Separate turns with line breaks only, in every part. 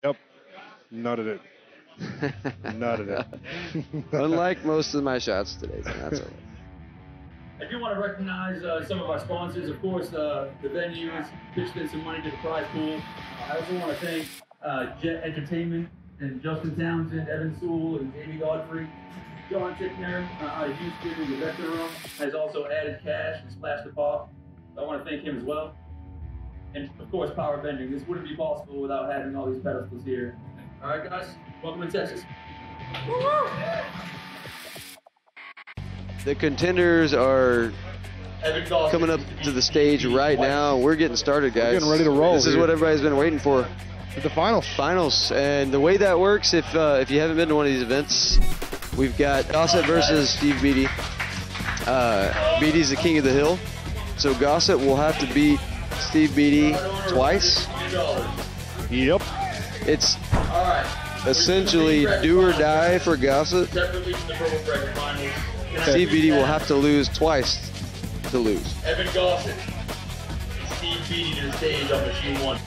Yep. Nutted it. Nutted it.
Unlike most of my shots today, so that's all right.
I do want to recognize some of our sponsors. Of course, the venue has pitched in some money to the prize pool. I also want to thank Jet Entertainment and Justin Townsend, Evan Sewell, and Jamie Godfrey. John Tickner out of Houston in the Vector Room has also added cash and splashed the pop. I want to thank him as well. And of course, Power Bending. This wouldn't be possible without having all these pedestals here. All right, guys, welcome to Texas. Woo-hoo!
The contenders are coming up to the stage right now. We're getting started, guys.
We're getting ready to roll.
This is what everybody's been waiting for.
At the finals.
Finals. And the way that works, if you haven't been to one of these events, we've got Gossett versus Steve Beattie. Beattie's the king of the hill. So Gossett will have to beat Steve Beattie twice.
Yep.
It's essentially do or die for Gossett. Steve Beattie will have to lose twice to lose.
Evan Gossett, Steve Beattie to the stage on machine 1.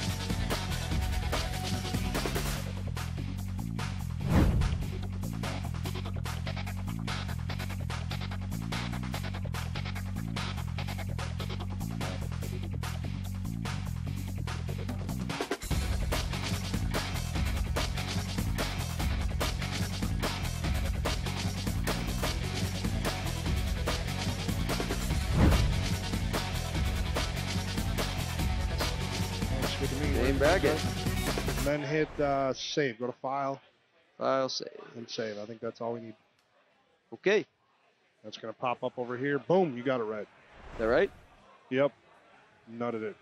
Name bracket.
And then hit save. Go to file.
File save.
And save. I think that's all we need.
Okay.
That's going to pop up over here. Boom. You got it right.
Is that right?
Yep. Nutted it.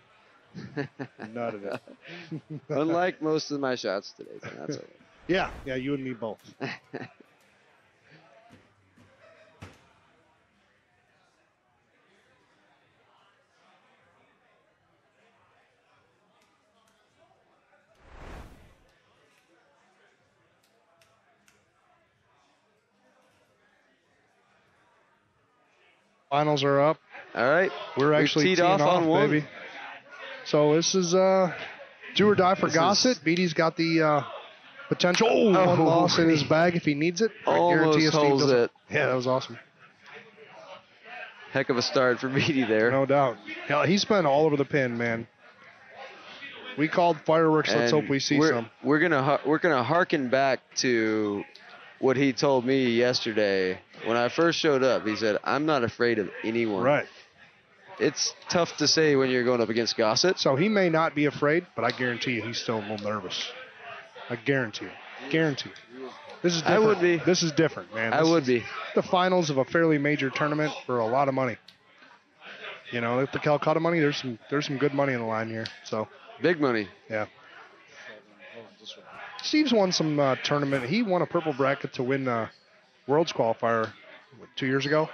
Nutted it.
Unlike most of my shots today, so that's all right.
Yeah. Yeah, you and me both. Finals are up.
All right.
We're actually
teed
teeing
off on one.
baby. So this is do or die for Gossett. Beattie's got the potential one loss in his bag if he needs it. I guarantee
Almost
you Steve
holds
doesn't.
it.
Yeah, that was awesome.
Heck of a start for Beattie there.
No doubt. Yeah, he's been all over the pin, man. We called fireworks. Let's hope we see some.
We're gonna harken back to what he told me yesterday when I first showed up. He said, "I'm not afraid of anyone."
Right.
It's tough to say when you're going up against Gossett.
So he may not be afraid, but I guarantee you he's still a little nervous. I guarantee you. Guarantee you. This is different.
I would be.
This is different, man.
I would be.
The finals of a fairly major tournament for a lot of money. You know, the Calcutta money, there's some good money in the line here. So
Big money.
yeah. Steve's won some tournament. He won a purple bracket to win Worlds qualifier 2 years ago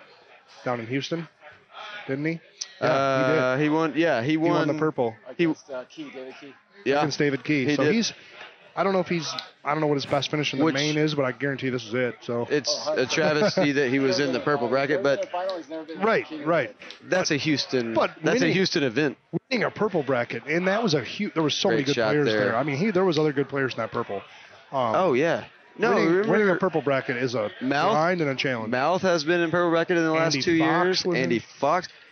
down in Houston, didn't he? Yeah, he did.
He won. Yeah, he won.
He won the purple
Against Key, David Key.
Yeah.
against David Key.
He
So
did.
I don't know what his best finish in the main is, but I guarantee this is it. So
It's a travesty that he was in the purple bracket, but
right.
that's a Houston.
But
That's a
winning-
Houston event.
Winning a purple bracket, and that was a huge. There was so many
Great
good
shot
players
there.
there. I mean, there was other good players in that purple.
Oh yeah. No,
winning a
remember
purple bracket is a
Mouth-
grind and a challenge.
Mouth has been in purple bracket in the last
Andy
2
Fox
years.
was in-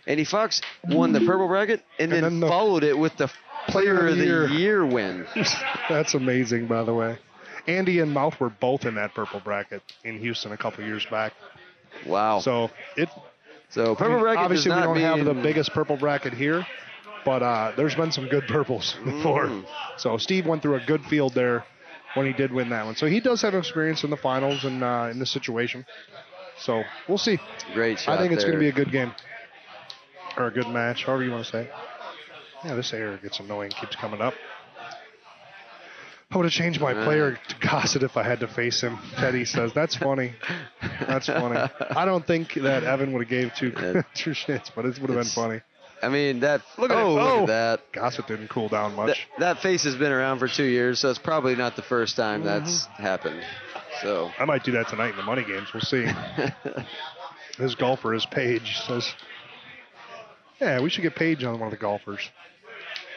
Andy Fox won the purple bracket and then
then the
followed it with the Player of the Year win.
That's amazing, by the way. Andy and Mouth were both in that purple bracket in Houston a couple years back.
Wow.
So
Purple bracket
obviously
does
we
not
don't have the
mean-
biggest purple bracket here, but there's been some good purples before. So Steve went through a good field there when he did win that one. So he does have experience in the finals and in this situation. So we'll see.
Great shot
I think it's going to be
there.
a good game or a good match, however you want to say. Yeah, this error gets annoying, keeps coming up. I would have changed my player to Gossett if I had to face him. Teddy says, that's funny. That's funny. I don't think that Evan would have gave two shits, but it would have been funny.
I mean, that.
Look at
look at that.
Gossett didn't cool down much.
That face has been around for 2 years, so it's probably not the first time that's happened. So
I might do that tonight in the money games. We'll see. His golfer is Paige. Says, yeah, we should get Paige on one of the golfers.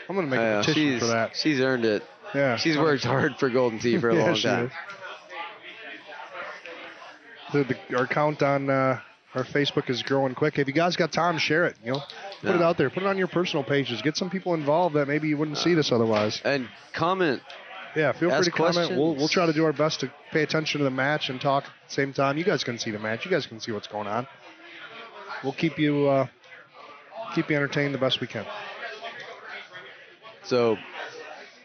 I'm going to make a petition for that.
She's earned it.
Yeah.
She's worked hard for Golden Tee for a long time.
Our count on our Facebook is growing quick. If you guys got time, share it. Put it out there. Put it on your personal pages. Get some people involved that maybe you wouldn't see this otherwise.
And comment.
Yeah, feel free to
questions.
comment. We'll try to do our best to pay attention to the match and talk at the same time. You guys can see the match. You guys can see what's going on. We'll keep you entertained the best we can.
So,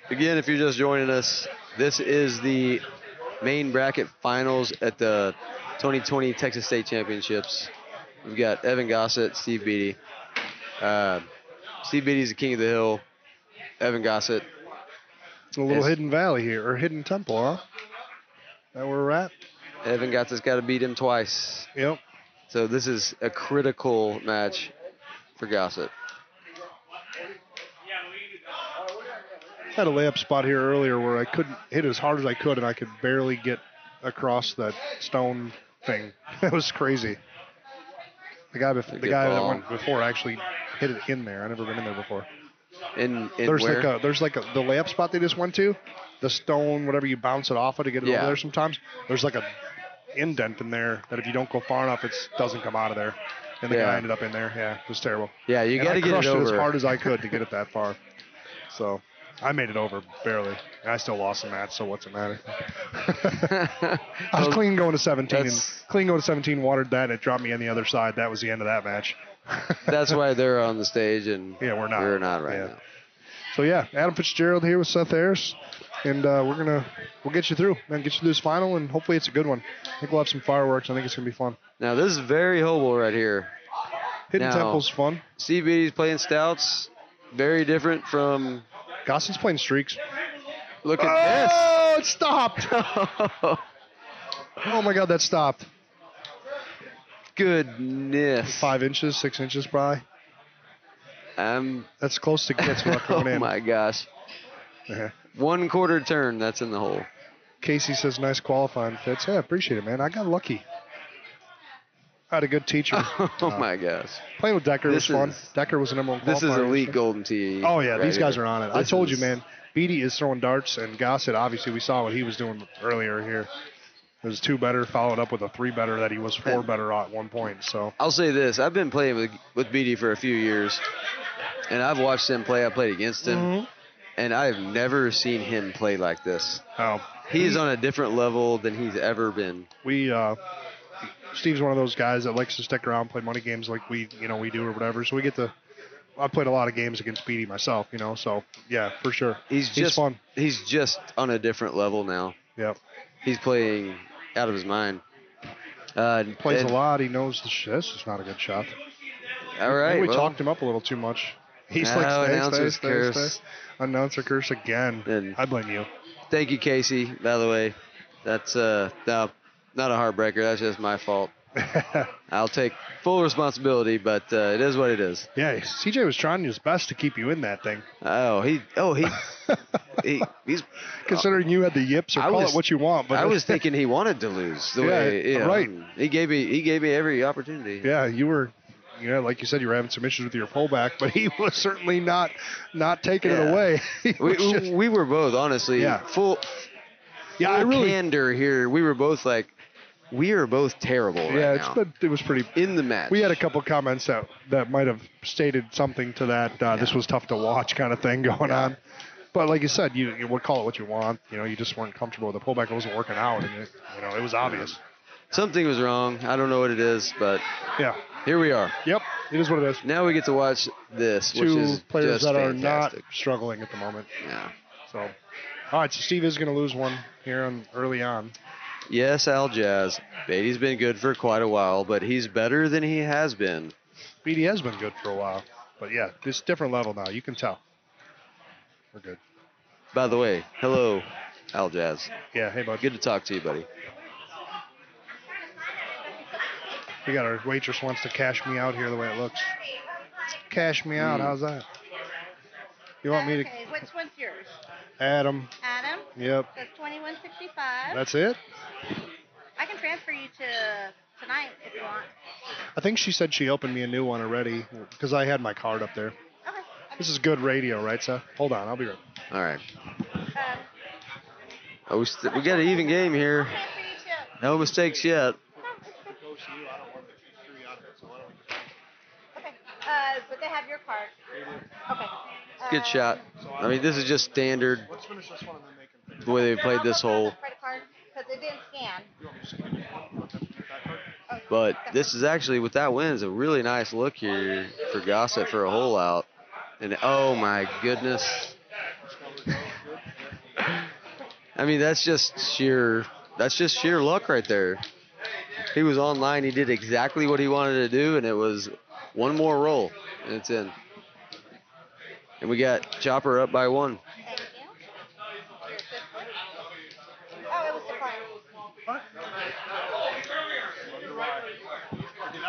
again, if you're just joining us, this is the main bracket finals at the 2020 Texas State Championships. We've got Evan Gossett, Steve Beattie. Steve Beattie's the king of the hill. Evan Gossett.
A little hidden valley here, or hidden temple, huh? That where we're at?
Evan Gossett's got to beat him twice.
Yep.
So this is a critical match for Gossett.
I had a layup spot here earlier where I couldn't hit as hard as I could, and I could barely get across that stone thing. That was crazy. The guy that went before actually hit it in there. I've never been in there before. There's
where?
the layup spot they just went to, the stone, whatever you bounce it off of to get it over there sometimes. There's like a indent in there that if you don't go far enough, it doesn't come out of there. And the guy ended up in there. Yeah, it was terrible.
Yeah, you got to get it over.
I crushed it as hard as I could to get it that far. So I made it over barely. And I still lost the match, so what's it matter? I was clean going to 17, watered that, and it dropped me on the other side. That was the end of that match.
That's why they're on the stage, and
we're not.
We're not right now.
So Adam Fitzgerald here with Seth Harris, and we'll get you through, man. Get you through this final, and hopefully it's a good one. I think we'll have some fireworks. I think it's gonna be fun.
Now this is very Hopewell right here.
Hidden Temple's fun.
Steve Beattie's playing Stouts, very different from.
Gossett's playing Streaks.
Look at this!
Oh, it stopped! Oh my God, that stopped.
Goodness.
5 inches, 6 inches probably. That's close to gets without going in.
Oh my gosh. 1 quarter turn, that's in the hole.
Casey says nice qualifying, Fitz. Yeah, appreciate it, man. I got lucky. I had a good teacher.
Oh my gosh.
Playing with Decker was fun. Decker was the number one qualifier.
This is elite Golden Tee.
Oh yeah, these guys
here.
are on it. I told you, man. Beattie is throwing darts, and Gossett, obviously, we saw what he was doing earlier here. It was 2 better, followed up with a 3 better that he was 4 better at one point. So
I'll say this: I've been playing with Beattie for a few years, and I've watched him play. I played against him, and I've never seen him play like this.
Oh,
he's on a different level than he's ever been.
Steve's one of those guys that likes to stick around, play money games like we do or whatever. So we get to. I played a lot of games against Beattie myself, So yeah, for sure. He's fun.
He's just on a different level now.
Yep.
He's playing out of his mind.
He plays a lot. He knows this is not a good shot.
All right.
We talked him up a little too much. He's stay. Announcer curse again.
And
I blame you.
Thank you, Casey, by the way. That's not a heartbreaker. That's just my fault. I'll take full responsibility, but it is what it is.
Yeah, CJ was trying his best to keep you in that thing.
He's
considering you had the yips or call it what you want. But
I was thinking he wanted to lose. Right. He gave me every opportunity.
Yeah, you were. Like you said, you were having some issues with your pullback, but he was certainly not taking it away.
We were both honestly full candor here. We were both like. We are both terrible right now.
It was pretty
in the match.
We had a couple comments that might have stated something to that. This was tough to watch kind of thing going on. But like you said, you would call it what you want. You just weren't comfortable with the pullback. It wasn't working out, and it was obvious.
Something was wrong. I don't know what it is, but here we are.
Yep, it is what it is.
Now we get to watch this, which is
players
just
that
fantastic.
are not struggling at the moment.
Yeah.
So, all right. So Steve is going to lose one here early on.
Yes, Al Jazz. Beattie's been good for quite a while, but he's better than he has been.
Beattie has been good for a while. But, yeah, this different level now. You can tell. We're good.
By the way, hello, Al Jazz.
Yeah, hey, bud.
Good to talk to you, buddy.
We got our waitress wants to cash me out here the way it looks. Cash me out. How's that? You want me to...
Okay, which one's yours?
Adam.
Adam?
Yep.
So it's 2165.
That's it?
I can transfer you to tonight if you want.
I think she said she opened me a new one already because I had my card up there.
Okay, I'll
This is good radio, right, Seth? Hold on, I'll be right.
All right. Oh, we got an even game here. No mistakes yet.
Okay. But they have your card. Okay.
Good shot. I mean, this is just standard.
Let's finish this one and then they can.
The way they played this hole.
Because it didn't scan.
But this is actually, with that win, is a really nice look here for Gossett for a hole out. And oh my goodness. I mean, that's just sheer luck right there. He was online. He did exactly what he wanted to do, and it was one more roll, and it's in. And we got Chopper up by 1.
Thank you. Oh, it was the card.
What?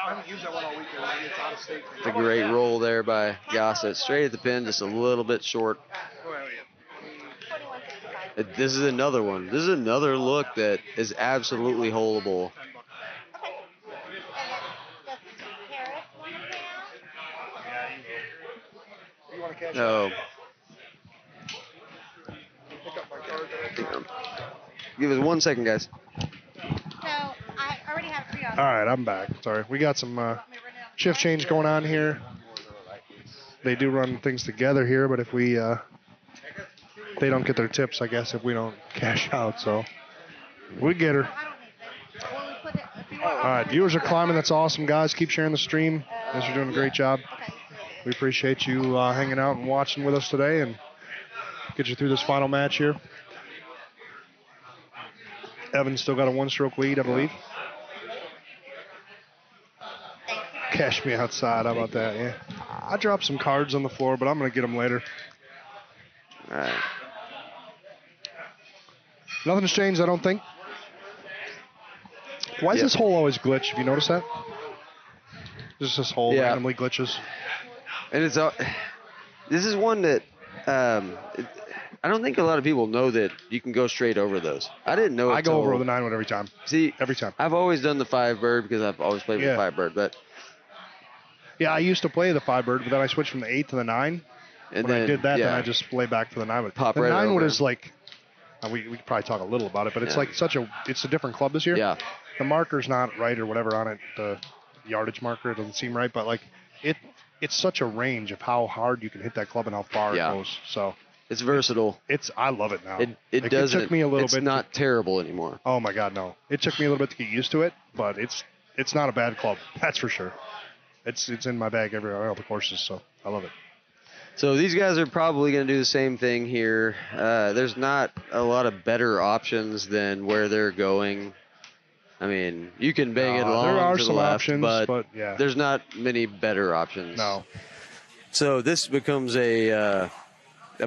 I haven't used that one all weekend. It's out of state.
A great roll there by Gossett. Straight at the pin, just a little bit short.
21.65.
This is another one. This is another look that is absolutely holeable.
Okay. And then does Harris want to pay out?
Yeah, you want to cash
Oh,
pick up my card?
give us 1 second, guys.
So I already have 3 on.
All right, I'm back. Sorry. We got some shift change going on here. They do run things together here, but if we they don't get their tips, I guess, if we don't cash out. So we get her.
I don't need this. Will we put it, if you
All
want,
right, viewers are climbing. That's awesome, guys. Keep sharing the stream. You guys are doing a great job.
okay.
We appreciate you hanging out and watching with us today and get you through this final match here. Evan's still got a 1-stroke lead, I believe. Cash me outside. How about that? Yeah. I dropped some cards on the floor, but I'm going to get them later.
All right.
Nothing's changed, I don't think. Why does this hole always glitch? Have you noticed that? Just this hole
Yeah.
randomly glitches.
And it's this is one that I don't think a lot of people know that you can go straight over those. I didn't know.
I go over with a 9-wood every time.
See,
Every time.
I've always done the 5-bird because I've always played with
Yeah.
5-bird, but
Yeah, I used to play the 5-bird, but then I switched from the 8 to the 9.
and
When
then
I did that,
yeah,
then I just play back to the 9-wood.
Pop
the
right
9-wood
over.
is like, we could probably talk a little about it, but it's
Yeah.
like it's a different club this year.
yeah,
The marker's not right or whatever on it, the yardage marker doesn't seem right, but like it's such a range of how hard you can hit that club and how far
Yeah.
it goes. So
it's versatile.
I love it now.
It doesn't.
It took me a little
it's
bit.
not terrible anymore.
Oh my God, no! It took me a little bit to get used to it, but it's not a bad club. That's for sure. It's in my bag every all the courses, so I love it.
So these guys are probably going to do the same thing here. There's not a lot of better options than where they're going. I mean, you can bang it along
there are
to the
some
left,
options, but yeah,
there's not many better options.
no.
So this becomes a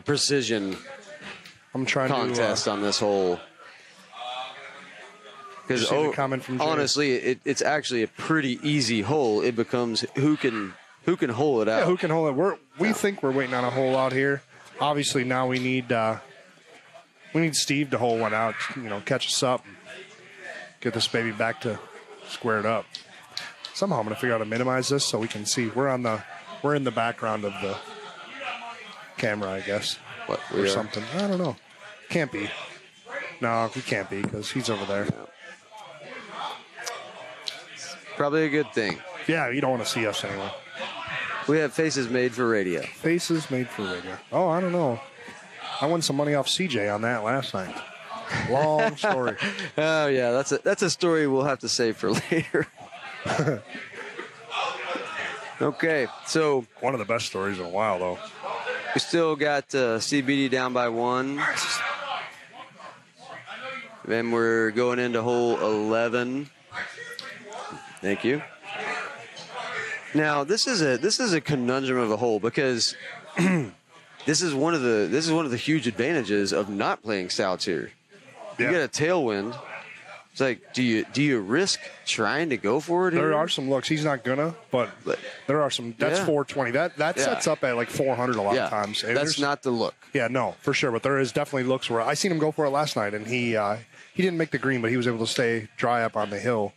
precision
I'm trying
contest
to
on this hole. Because
see the comment from Jay.
honestly, it's actually a pretty easy hole. It becomes who can hole it out.
yeah, who can hold it? We think we're waiting on a hole out here. Obviously, now we need Steve to hole one out. Catch us up, and get this baby back to squared up. Somehow I'm going to figure out how to minimize this so we can see. We're in the background of the camera, I guess,
What,
or
we are?
something. I don't know. Can't be. No, we can't be because he's over there.
Probably a good thing.
Yeah, you don't want to see us anyway.
We have faces made for radio.
Faces made for radio. Oh, I don't know. I won some money off CJ on that last night. Long story.
Oh yeah, that's a story we'll have to save for later. Okay, so
One of the best stories in a while, though.
we still got Steve Beattie down by 1. Then we're going into hole 11. Thank you. Now this is a conundrum of a hole because this is one of the huge advantages of not playing Stouts here. You
Yeah.
get a tailwind. It's like, do you risk trying to go for it here?
There are some looks. He's not gonna, but there are some. That's
Yeah.
420. That sets up at like 400 a lot of times. And
That's
there's-
not the look.
Yeah, no, for sure. But there is definitely looks where I seen him go for it last night, and he didn't make the green, but he was able to stay dry up on the hill.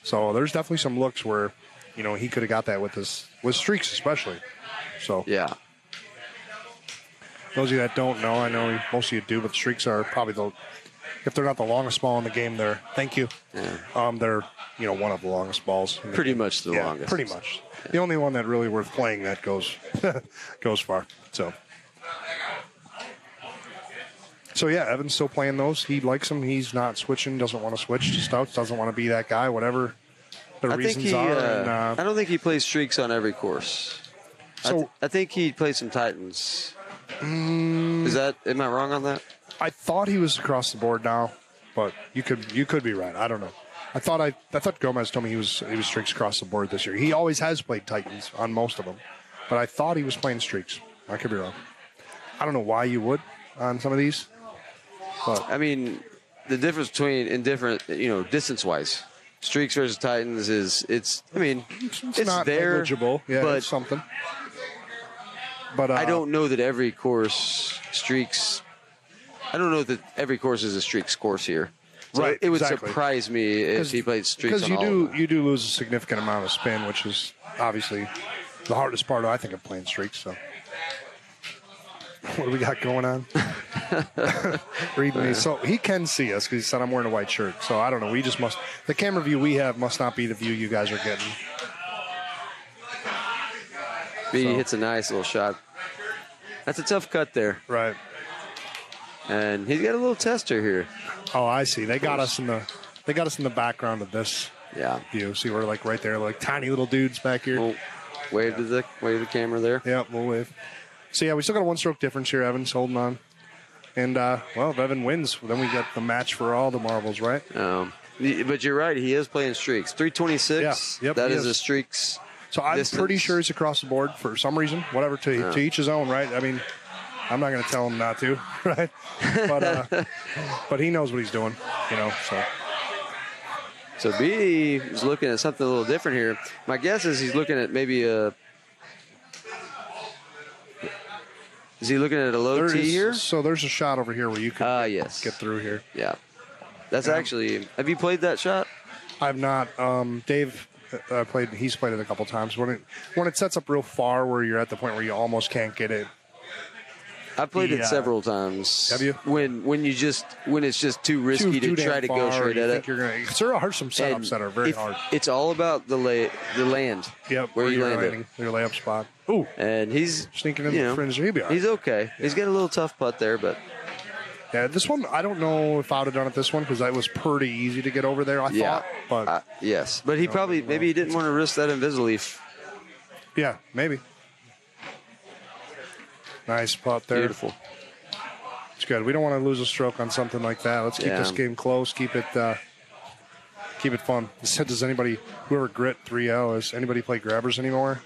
So there's definitely some looks where, he could have got that with Streaks especially. So
Yeah.
Those of you that don't know, I know most of you do, but Streaks are probably if they're not the longest ball in the game, they're they're one of the longest balls.
Pretty much the longest.
Pretty much. The only one that really worth playing that goes far. So yeah, Evan's still playing those. He likes them. He's not switching. Doesn't want to switch to Stouts. Doesn't want to be that guy. Whatever the reasons are.
I don't think he plays Streaks on every course. So I think he plays some Titans. Am I wrong on that?
I thought he was across the board now, but you could be right. I don't know. I thought Gomez told me he was Streaks across the board this year. He always has played Titans on most of them, but I thought he was playing Streaks. I could be wrong. I don't know why you would on some of these. But
I mean, the difference between distance-wise, Streaks versus Titans it's
not
there,
negligible. Yeah,
but
it's something. But
I don't know that every course Streaks. I don't know that every course is a Streaks course here. So
right.
It would
exactly.
surprise me if he played Streaks on all of them.
You do lose a significant amount of spin, which is obviously the hardest part, I think, of playing Streaks. So, what do we got going on? Reading me. So he can see us because he said I'm wearing a white shirt. So I don't know. The camera view we have must not be the view you guys are getting.
Beattie hits a nice little shot. That's a tough cut there.
Right.
And he's got a little tester here.
Oh, I see. They got us in the background of this view. See, we're like right there, like tiny little dudes back here.
We'll wave to the camera there.
Yeah, we'll wave. So yeah, we still got a 1-stroke difference here. Evan's holding on. And if Evan wins, then we get the match for all the marbles, right?
But you're right. He is playing Streaks. 326.
Yeah. Yep,
that is a Streaks.
So I'm
distance.
pretty sure he's across the board for some reason. Whatever, to each his own, right? I mean, I'm not going to tell him not to, right? But he knows what he's doing,
So Beattie is looking at something a little different here. My guess is he's looking at maybe a. Is he looking at a low tee here?
So there's a shot over here where you can get through here.
Yeah. That's actually. Have you played that shot?
I've not. Dave played. He's played it a couple times. When it sets up real far, where you're at the point where you almost can't get it.
I've played it several times.
Have you?
When it's just too risky to try to go straight at it.
There are some setups that are very hard.
It's all about the land.
Yep,
where you land
landing, your layup spot. Ooh,
and he's
sneaking in the fringe. He'll be all right.
He's okay. Yeah. He's got a little tough putt there, but
yeah, this one I don't know if I would have done it this one because that was pretty easy to get over there. I thought, but
yes, but he maybe he didn't want to risk that Invisaleaf.
Yeah, maybe. Nice putt there.
Beautiful.
It's good. We don't want to lose a stroke on something like that. Let's keep this game close. Keep it fun. Does anybody, whoever grit 3L, does anybody play grabbers anymore?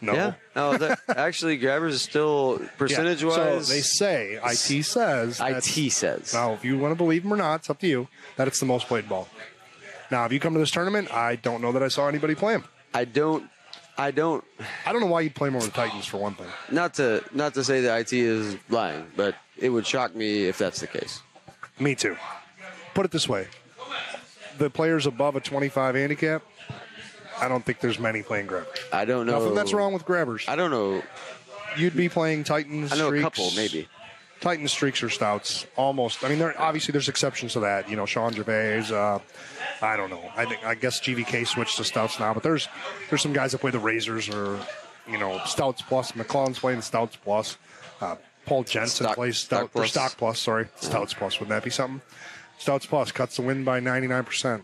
No.
Yeah. No, actually, grabbers is still percentage-wise.
So they say, IT says.
IT says.
Now, if you want to believe them or not, it's up to you, that it's the most played ball. Now, if you come to this tournament, I don't know that I saw anybody play them.
I don't know
why you'd play them over the Titans for one thing.
Not to say that IT is lying, but it would shock me if that's the case.
Me too. Put it this way. The players above a 25 handicap, I don't think there's many playing grabbers.
I don't know.
Nothing that's wrong with grabbers.
I don't know.
You'd be playing Titans,
I know
Streaks,
a couple, maybe.
Titans, Streaks, or Stouts. Almost. I mean, there's exceptions to that. Sean Gervais. I don't know. I guess GVK switched to Stouts now, but there's some guys that play the Razors or Stouts Plus. McClellan's playing Stouts Plus. Paul Jensen plays Stock Plus. Sorry, Stouts Plus. Wouldn't that be something? Stouts Plus cuts the win by 99%.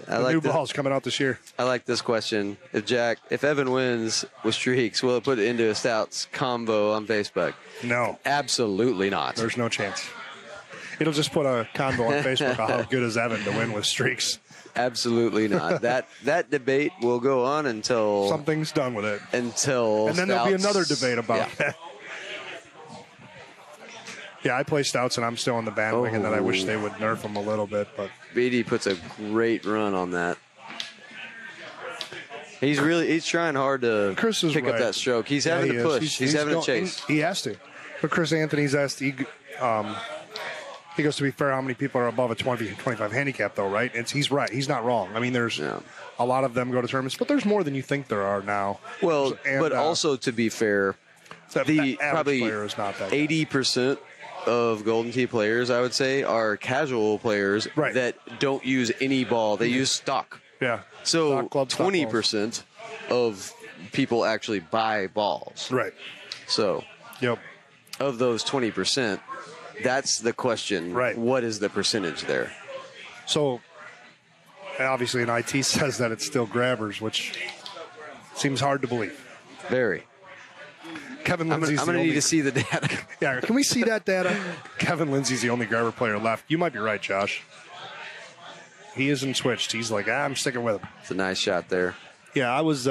New ball's coming out this year.
I like this question. If Evan wins with Streaks, will it put it into a Stouts combo on Facebook?
No,
absolutely not.
There's no chance. It'll just put a combo on Facebook on how good is Evan to win with Streaks.
Absolutely not. That debate will go on until
something's done with it.
And then
there'll be another debate about that. Yeah, I play Stouts and I'm still on the bandwagon that I wish they would nerf them a little bit. But
Beattie puts a great run on that. He's trying hard to pick up that stroke. He's having to push. He's having to chase.
He has to. But Chris Anthony's asked. He goes, to be fair, how many people are above a 25 handicap, though, right? He's right. He's not wrong. I mean, there's a lot of them go to tournaments, but there's more than you think there are now.
Well, but also, to be fair,
average
probably
player is not that good.
80% of Golden Tee players, I would say, are casual players
Right.
that don't use any ball. They use stock.
Yeah.
So
Stock club, stock
20% of people actually buy balls.
Right.
So
Yep.
of those 20%, that's the question.
Right.
What is the percentage there?
So obviously an IT says that it's still grabbers, which seems hard to believe.
Very.
Kevin
I'm
Lindsay's
going to
the only,
need to see the data.
Yeah, can we see that data? Kevin Lindsay's the only grabber player left. You might be right, Josh. He isn't switched. He's like, I'm sticking with him.
It's a nice shot there.
Yeah, I was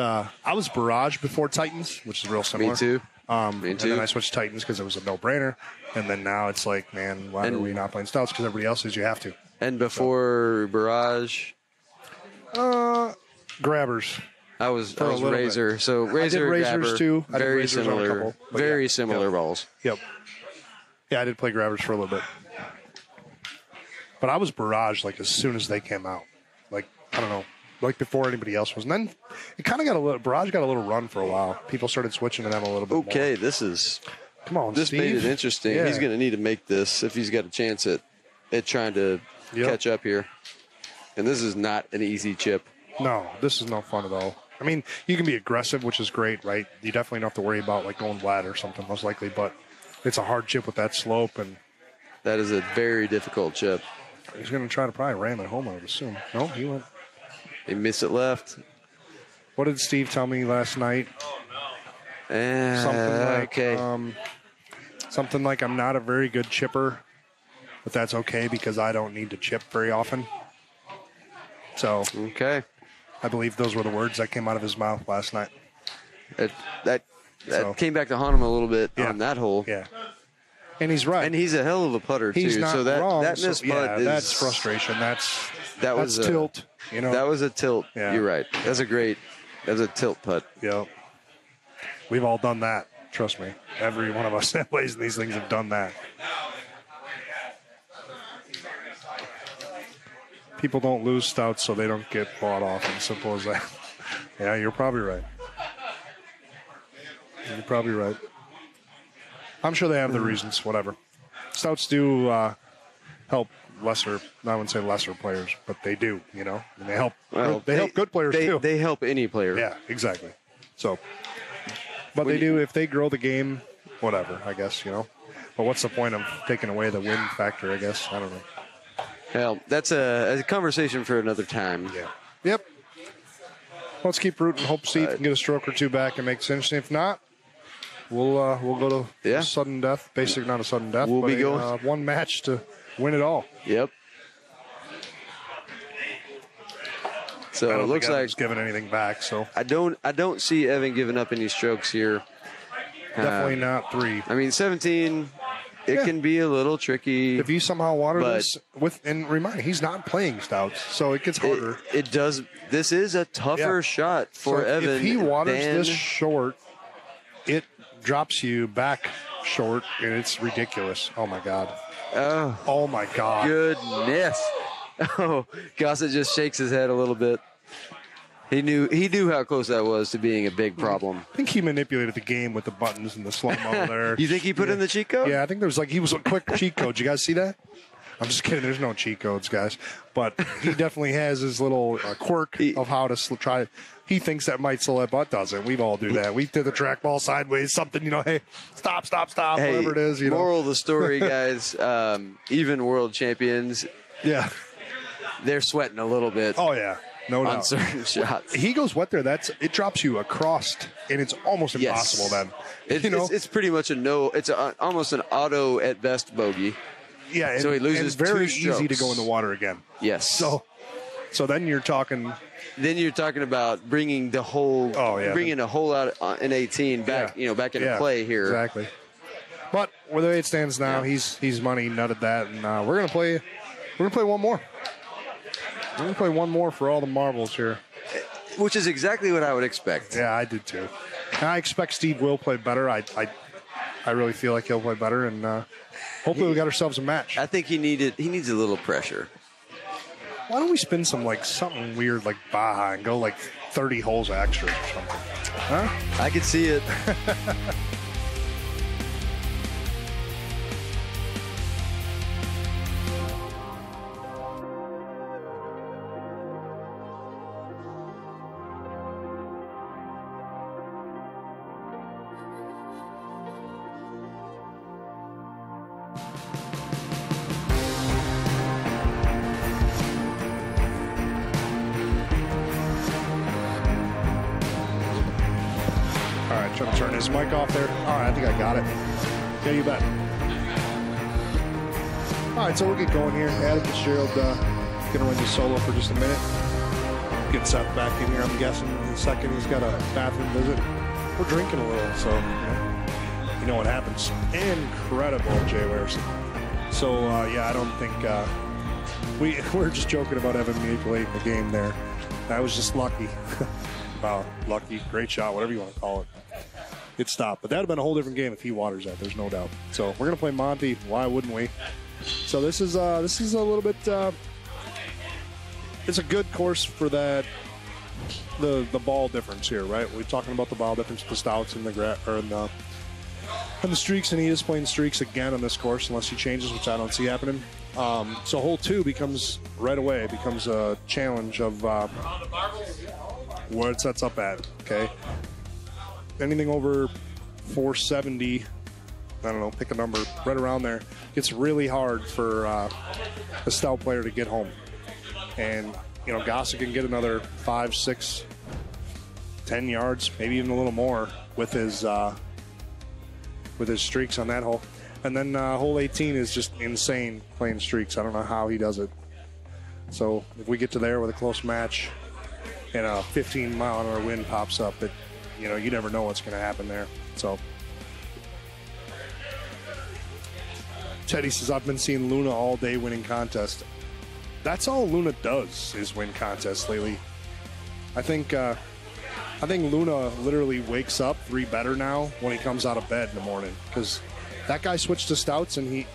Barrage before Titans, which is real similar.
Me too. Me
And
too.
then I switched to Titans because it was a no-brainer. And then now it's like, man, why are we not playing Stouts? Because everybody else says you have to.
And before Barrage,
Grabbers.
I was
a little
Razor. So Razor,
Razors
Grabber,
too. I did
very
Razors on a
similar,
couple, but
very
yeah.
similar
Yep.
balls.
Yep. Yeah, I did play Grabbers for a little bit. But I was Barrage like as soon as they came out. Like, I don't know, like before anybody else was. And then it kind of got a little, Barrage got a little run for a while. People started switching to them a little bit more.
Okay, this
Come on,
made
Steve.
it interesting.
Yeah.
He's going to need to make this if he's got a chance at trying to
Yep.
catch up here. And this is not an easy chip.
No, this is no fun at all. I mean, you can be aggressive, which is great, right? You definitely don't have to worry about like going flat or something, most likely. But it's a hard chip with that slope, and
That is a very difficult chip.
he's going to try to probably ram it home, I would assume. No, he went.
He missed it left.
What did Steve tell me last night? Something like,
okay.
Something like I'm not a very good chipper, but that's okay because I don't need to chip very often. So
Okay.
I believe those were the words that came out of his mouth last night.
That
So-
came back to haunt him a little bit
Yeah.
on that hole.
Yeah. And he's right.
And he's a hell of a putter,
He's
too.
not
So that
wrong.
missed
So,
putt is...
that's frustration. That's
was a-
tilt. You know.
That was a tilt.
Yeah.
You're right. That's a tilt putt.
Yep. We've all done that. Trust me. Every one of us that plays in these things have done that. People don't lose Stouts so they don't get bought off. As simple as that. Yeah, you're probably right. You're probably right. I'm sure they have their reasons, whatever. Stouts do help lesser, I wouldn't say lesser players, but they do, you know. And they help they help good players too.
They help any player.
Yeah, exactly. So, but they do, if they grow the game, whatever, I guess, you know. But what's the point of taking away the win factor, I guess? I don't know.
Well, that's a conversation for another time.
Yeah. Yep. Let's keep rooting. Hope Steve can get a stroke or two back and make it interesting. If not, we'll go to sudden death. Basically, not a sudden death.
We'll
but
be going
one match to win it all.
Yep. So
I don't
it looks
think
like
Evan's giving anything back. So
I don't see Evan giving up any strokes here.
definitely not 3.
I mean, 17. It can be a little tricky.
If you somehow water
but
this and remind me, he's not playing Stouts, so it gets harder.
It does. This is a tougher shot for
So
Evan.
if he waters
than,
this short, it drops you back short, and it's ridiculous. Oh my god. Oh my god.
Goodness. Oh, Gossett just shakes his head a little bit. He knew how close that was to being a big problem.
I think he manipulated the game with the buttons and the slow-mo there.
You think he put in the cheat code?
Yeah, I think there was he was a quick cheat code. You guys see that? I'm just kidding. There's no cheat codes, guys. But he definitely has his little quirk of how to try. He thinks that might slow it, but doesn't. We all do that. We did the trackball sideways, something, hey, stop,
Hey,
whatever it is.
Moral of the story, guys, even world champions,
Yeah.
they're sweating a little bit
Oh, yeah. No
on
doubt.
certain shots.
He goes wet there. It drops you across, and it's almost impossible then.
It's pretty much it's almost an auto at best bogey.
Yeah, and,
so he loses
and very
2
easy to
strokes.
go in the water again.
Yes.
So then you're talking.
Then you're talking about bringing the whole, bringing a whole out in 18 back, back into play here.
Exactly. But where the way it stands now, he's money nutted that, and we're gonna play one more. We're gonna play one more for all the marbles here.
Which is exactly what I would expect.
Yeah, I did too. And I expect Steve will play better. I really feel like he'll play better, and hopefully we got ourselves a match.
I think he needs a little pressure.
Why don't we spin something weird like Baja and go 30 holes extras or something? Huh?
I could see it.
All right, trying to turn his mic off there. All right, I think I got it. Yeah, you bet. All right, so we'll get going here. Adam Fitzgerald going to run the solo for just a minute. Get Seth back in here, I'm guessing, in a second. He's got a bathroom visit. We're drinking a little, so you know what happens. Incredible, Jay Larson. So, yeah, I don't think we're just joking about Evan manipulating the game there. I was just lucky. Wow, lucky, great shot, whatever you want to call it. It stopped, but that would have been a whole different game if he waters that. There's no doubt. So we're gonna play Monty. Why wouldn't we? So this is a little bit. It's a good course for that. The ball difference here, right? We're talking about the ball difference, the Stouts and the Streaks, and he is playing Streaks again on this course unless he changes, which I don't see happening. So hole 2 becomes right away becomes a challenge of where it sets up at. Okay, anything over 470, I don't know, pick a number right around there. It's really hard for a Stout player to get home, and you know Gossett can get another 5, 6, 10 yards, maybe even a little more with his Streaks on that hole. And then hole 18 is just insane playing Streaks. I don't know how he does it. So if we get to there with a close match and a 15-mile-an-hour wind pops up, you never know what's going to happen there. So Teddy says, I've been seeing Luna all day winning contests. That's all Luna does is win contests lately. I think Luna literally wakes up 3 better now when he comes out of bed in the morning, because that guy switched to Stouts and he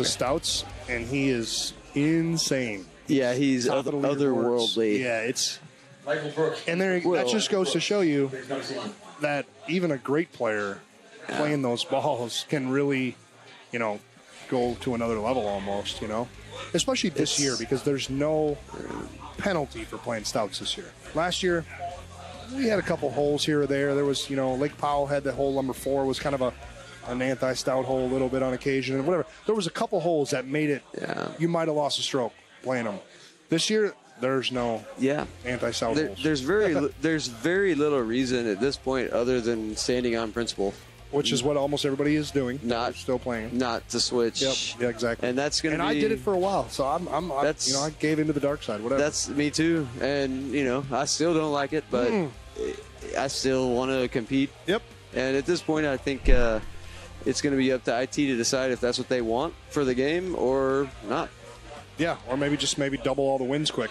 Stouts and he is insane.
Yeah, he's otherworldly.
Yeah, it's and that just goes to show you that even a great player playing those balls can really, go to another level almost, especially this year, because there's no penalty for playing Stouts this year. Last year, we had a couple holes here or there. There was, Lake Powell had that hole number 4 was kind of an anti-Stout hole a little bit on occasion and whatever. There was a couple holes that made it, you might have lost a stroke playing them. This year, there's no anti-Stout holes.
There's very little reason at this point other than standing on principle.
Which is what almost everybody is doing. They're still playing.
Not to switch.
Yep. Yeah, exactly.
And that's going to be...
And I did it for a while, so I gave into the dark side, whatever.
That's me too. And, I still don't like it, but I still want to compete.
Yep.
And at this point, I think it's going to be up to IT to decide if that's what they want for the game or not.
Yeah, or maybe double all the wins quick.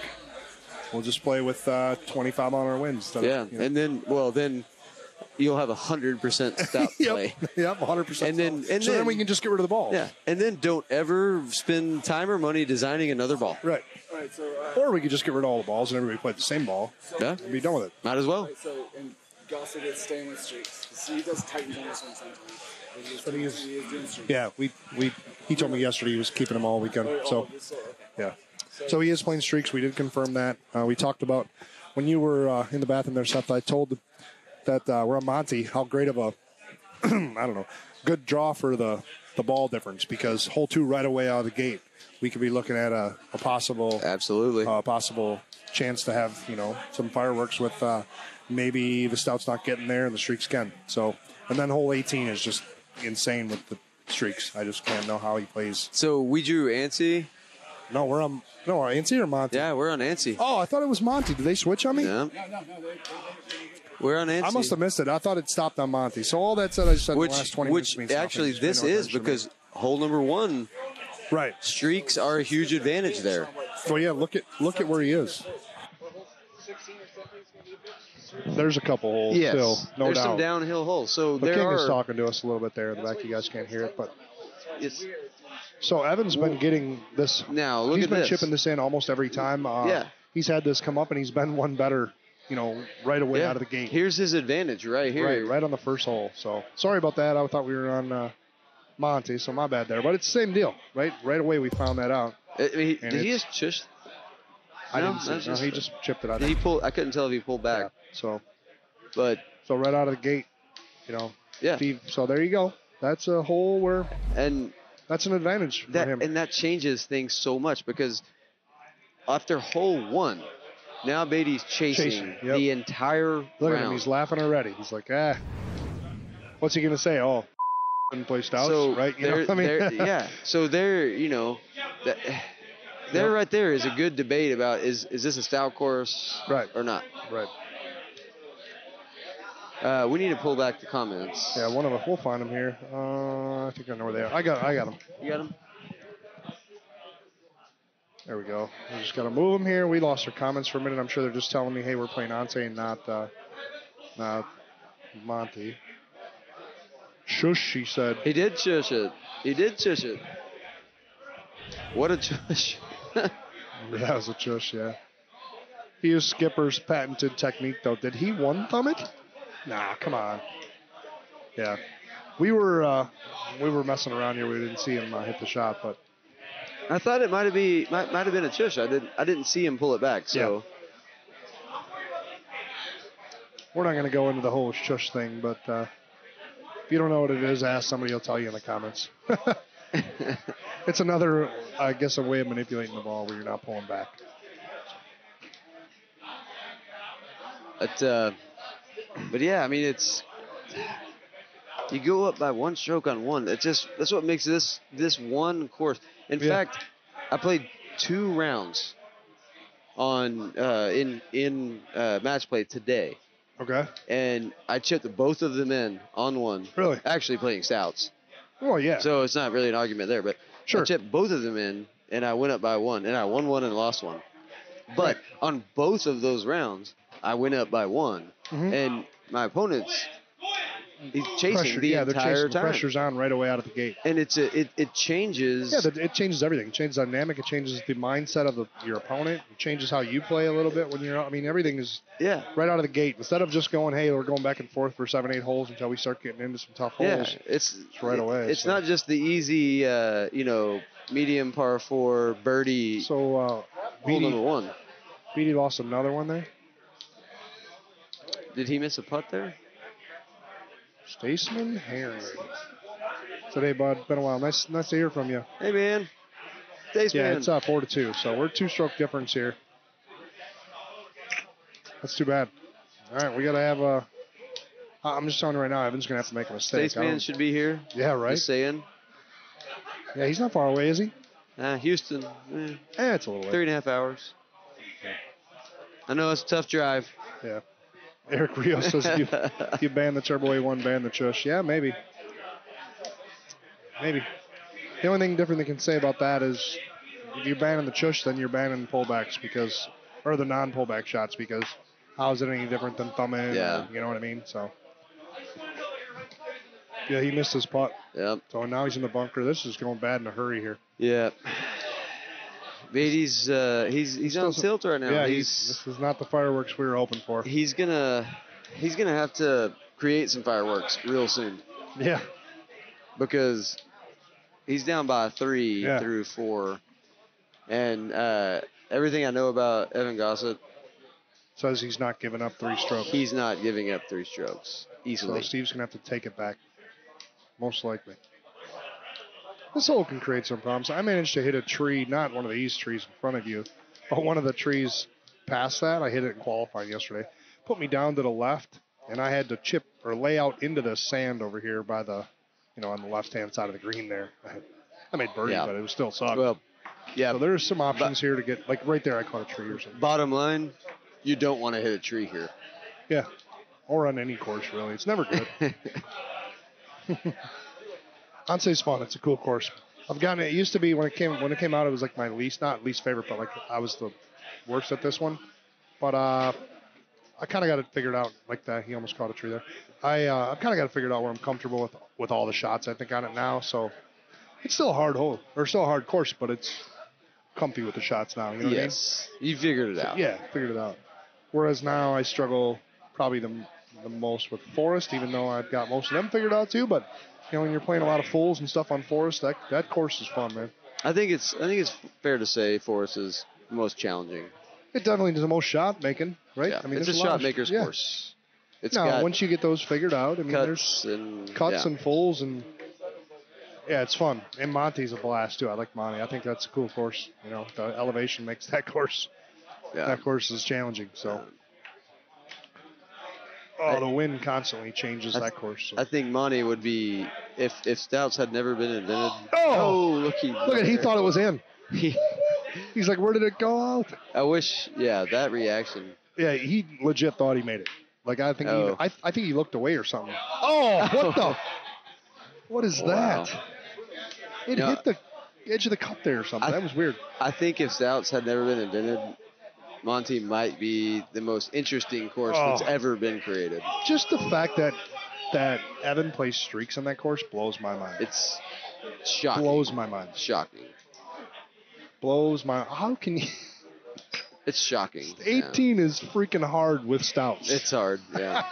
We'll just play with 25-mile-an-hour wins.
And then you'll have 100% Stout play.
Yep, 100%.
And then
we can just get rid of the ball.
Yeah, and then don't ever spend time or money designing another ball.
Right. Or we could just get rid of all the balls and everybody play the same ball. And be done with it.
Might as well.
And Gossett is staying with Streaks. So he does Titans on this one sometimes. But he is doing Streaks.
Yeah, he told me yesterday he was keeping them all weekend. So yeah. So he is playing Streaks. We did confirm that. We talked about when you were in the bathroom there, Seth. I told that we're on Monty, how great of a, good draw for the ball difference, because hole 2 right away out of the gate, we could be looking at a possible chance to have, some fireworks with maybe the Stouts not getting there and the Streaks can. So, and then hole 18 is just insane with the Streaks. I just can't know how he plays.
So we drew Ansi.
No, we're on Ansi or Monty?
Yeah, we're on Ansi.
Oh, I thought it was Monty. Did they switch on me?
Yeah. No. We're on Ansi.
I must have missed it. I thought it stopped on Monty. So all that said, I just said the last 20 minutes means
actually this is because hole number 1,
right?
Streaks are a huge advantage there.
Well, yeah. Look at where he is. There's a couple holes still, no
there's
doubt.
Some downhill holes. So
the King is talking to us a little bit there in the back. You guys can't hear it, but so Evan's been getting this.
Now look
he's
at
been
this.
chipping this in almost every time. He's had this come up and he's been one better. Right away out of the gate.
Here's his advantage right here.
Right on the first hole. So sorry about that. I thought we were on Monty, so my bad there. But it's the same deal, right? Right away we found that out.
Did he just just?
I didn't see. No, he just chipped it out.
I couldn't tell if he pulled back.
Yeah, so
right
out of the gate,
Yeah.
Steve. So there you go. That's a hole where that's an advantage for him.
And that changes things so much because after hole 1, now Beattie's chasing
Yep.
the entire
Look
round.
at him. He's laughing already. He's like, what's he going to say? Oh, didn't play Stouts,
So
right? You know what I mean?
yeah. So there, there right there is a good debate about is this a Stout course or not?
Right.
We need to pull back the comments.
Yeah, one of them. We'll find them here. I think I know where they are. I got them.
You got them?
There we go. We just got to move them here. We lost our comments for a minute. I'm sure they're just telling me, hey, we're playing Ante and not Monty. Shush, she said.
He did shush it. What a shush.
That was a shush, yeah. He used Skipper's patented technique, though. Did he one-thumb it? Nah, come on. Yeah. We were messing around here. We didn't see him hit the shot, but
I thought it might have been a shush. I didn't see him pull it back, so
we're not going to go into the whole shush thing, but if you don't know what it is, ask somebody. Will tell you in the comments. It's another, I guess, a way of manipulating the ball where you're not pulling back.
But yeah, I mean, it's you go up by 1 stroke on 1. That's what makes this one course. In fact, I played 2 rounds on in match play today.
Okay.
And I chipped both of them in on 1.
Really?
Actually playing Stouts.
Oh yeah.
So it's not really an argument there, but
sure.
I chipped both of them in, and I went up by 1, and I won 1 and lost 1. But on both of those rounds, I went up by 1, and my opponent's he's chasing the entire time.
The pressure's on right away out of the gate,
and it changes.
Yeah, it changes everything. It changes the dynamic. It changes the mindset of your opponent. It changes how you play a little bit when you're. I mean, everything is right out of the gate. Instead of just going, hey, we're going back and forth for 7, 8 holes until we start getting into some tough holes.
It's
right away.
It's not just the easy, medium par 4 birdie.
So
hole number 1.
Beattie lost another one there.
Did he miss a putt there?
Staceman Herring. Today, bud. Been a while. Nice to hear from you.
Hey, man. Staceman.
Yeah, it's 4-2. So we're 2-stroke difference here. That's too bad. All right, we got to have I'm just telling you right now, Evan's going to have to make a mistake.
Staceman should be here.
Yeah, right.
Just saying.
Yeah, he's not far away, is he?
Houston.
It's a little way.
3.5 hours. Yeah. I know it's a tough drive.
Yeah. Eric Rios says if you ban the Turbo A1, ban the Chush. Yeah, maybe. Maybe. The only thing different they can say about that is if you're banning the Chush, then you're banning pullbacks or the non-pullback shots because how is it any different than thumbing?
Yeah.
You know what I mean? So, yeah, he missed his putt.
Yep.
So now he's in the bunker. This is going bad in a hurry here.
Yeah. Beattie's he's on tilt right now.
Yeah, this is not the fireworks we were hoping for.
He's gonna have to create some fireworks real soon.
Yeah.
Because he's down by 3 through 4, and everything I know about Evan Gossett
says he's not giving up 3 strokes.
He's not giving up 3 strokes easily.
So Steve's gonna have to take it back, most likely. This hole can create some problems. I managed to hit a tree, not one of these trees in front of you, but one of the trees past that. I hit it in qualifying yesterday. Put me down to the left, and I had to chip or lay out into the sand over here by the, on the left-hand side of the green there. I made birdie, but it was still sucked.
Well, yeah.
So there's some options here to get, like right there, I caught a tree or something.
Bottom line, you don't want to hit a tree here.
Yeah, or on any course, really. It's never good. Ansei's fun. It's a cool course. I've gotten it. Used to be when it came out, it was like my not least favorite, but like I was the worst at this one. But I kind of got it figured out. Like that, he almost caught a tree there. I've kind of got it figured out where I'm comfortable with all the shots. I think on it now. So it's still a hard hole or still a hard course, but it's comfy with the shots now. You know what I mean?
You figured it out.
Yeah, figured it out. Whereas now I struggle probably the most with Forest, even though I've got most of them figured out too. But when you're playing a lot of fulls and stuff on Forest, that course is fun, man.
I think it's fair to say Forest is the most challenging.
It definitely is the most shot making, right?
Yeah,
I mean,
it's a shot maker's course. It's
No,
got
once you get those figured out, I mean,
cuts
there's
and
cuts
yeah.
and fulls and yeah, it's fun. And Monty's a blast too. I like Monty. I think that's a cool course. You know, the elevation makes that course.
Yeah.
That course is challenging. So, the wind constantly changes that course. So.
I think Monty would be if Stouts had never been invented.
Oh,
look
at he thought it was in. He's like, where did it go out?
I wish, that reaction.
Yeah, he legit thought he made it. Like I think I think he looked away or something. Oh, what the? What is that? It hit the edge of the cup there or something. That was weird.
I think if Stouts had never been invented, Monty might be the most interesting course that's ever been created.
Just the fact that Evan plays streaks on that course blows my mind.
It's shocking.
Blows my mind.
Shocking.
Blows my. How can you?
It's shocking.
18 is freaking hard with Stouts.
It's hard. Yeah.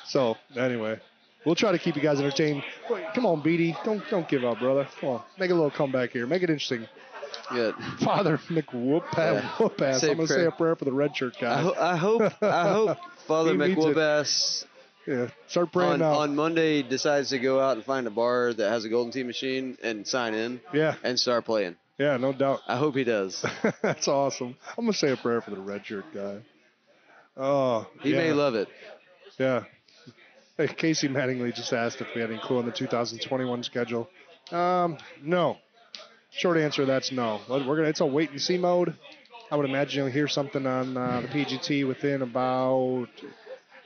So anyway, we'll try to keep you guys entertained. Wait, come on, Beattie. Don't give up, brother. Come on. Make a little comeback here. Make it interesting.
Good.
Father McWhoop-ass. I'm going to say a prayer for the red shirt guy.
I hope Father McWhoop-ass
start praying now.
On Monday decides to go out and find a bar that has a Golden Tee machine and sign in and start playing.
Yeah, no doubt.
I hope he does.
That's awesome. I'm going to say a prayer for the red shirt guy. Oh,
he may love it.
Yeah. Hey, Casey Mattingly just asked if we had any clue on the 2021 schedule. No. Short answer, that's no. It's a wait and see mode. I would imagine you'll hear something on the PGT within about.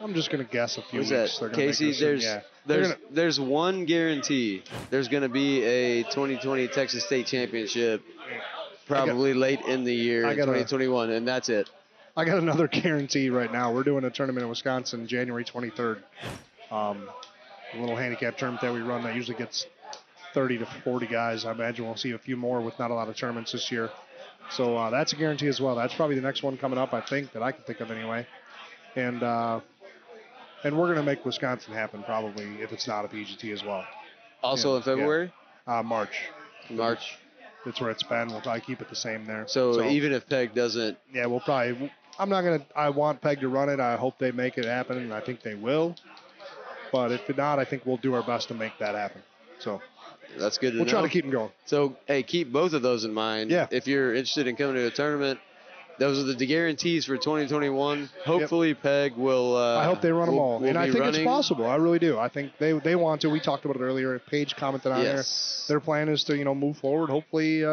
I'm just gonna guess a few weeks.
That? Casey, there's one guarantee. There's gonna be a 2020 Texas State Championship, probably late in the year, 2021, and that's it.
I got another guarantee right now. We're doing a tournament in Wisconsin, January 23rd. A little handicap tournament that we run that usually gets 30 to 40 guys. I imagine we'll see a few more with not a lot of tournaments this year. So that's a guarantee as well. That's probably the next one coming up, I think, that I can think of anyway. And we're going to make Wisconsin happen probably if it's not a PGT as well.
Also in February?
March.
March.
That's where it's been. We'll probably keep it the same there.
So even if Peg doesn't.
Yeah, we'll probably. I want Peg to run it. I hope they make it happen, and I think they will. But if not, I think we'll do our best to make that happen. So.
That's good to know.
We'll try to keep them going.
So, hey, keep both of those in mind.
Yeah.
If you're interested in coming to a tournament, those are the guarantees for 2021. Hopefully, Peg will.
I hope they run them all. And I think
running.
It's possible. I really do. I think they want to. We talked about it earlier. Paige commented on there. Their plan is to, move forward. Hopefully,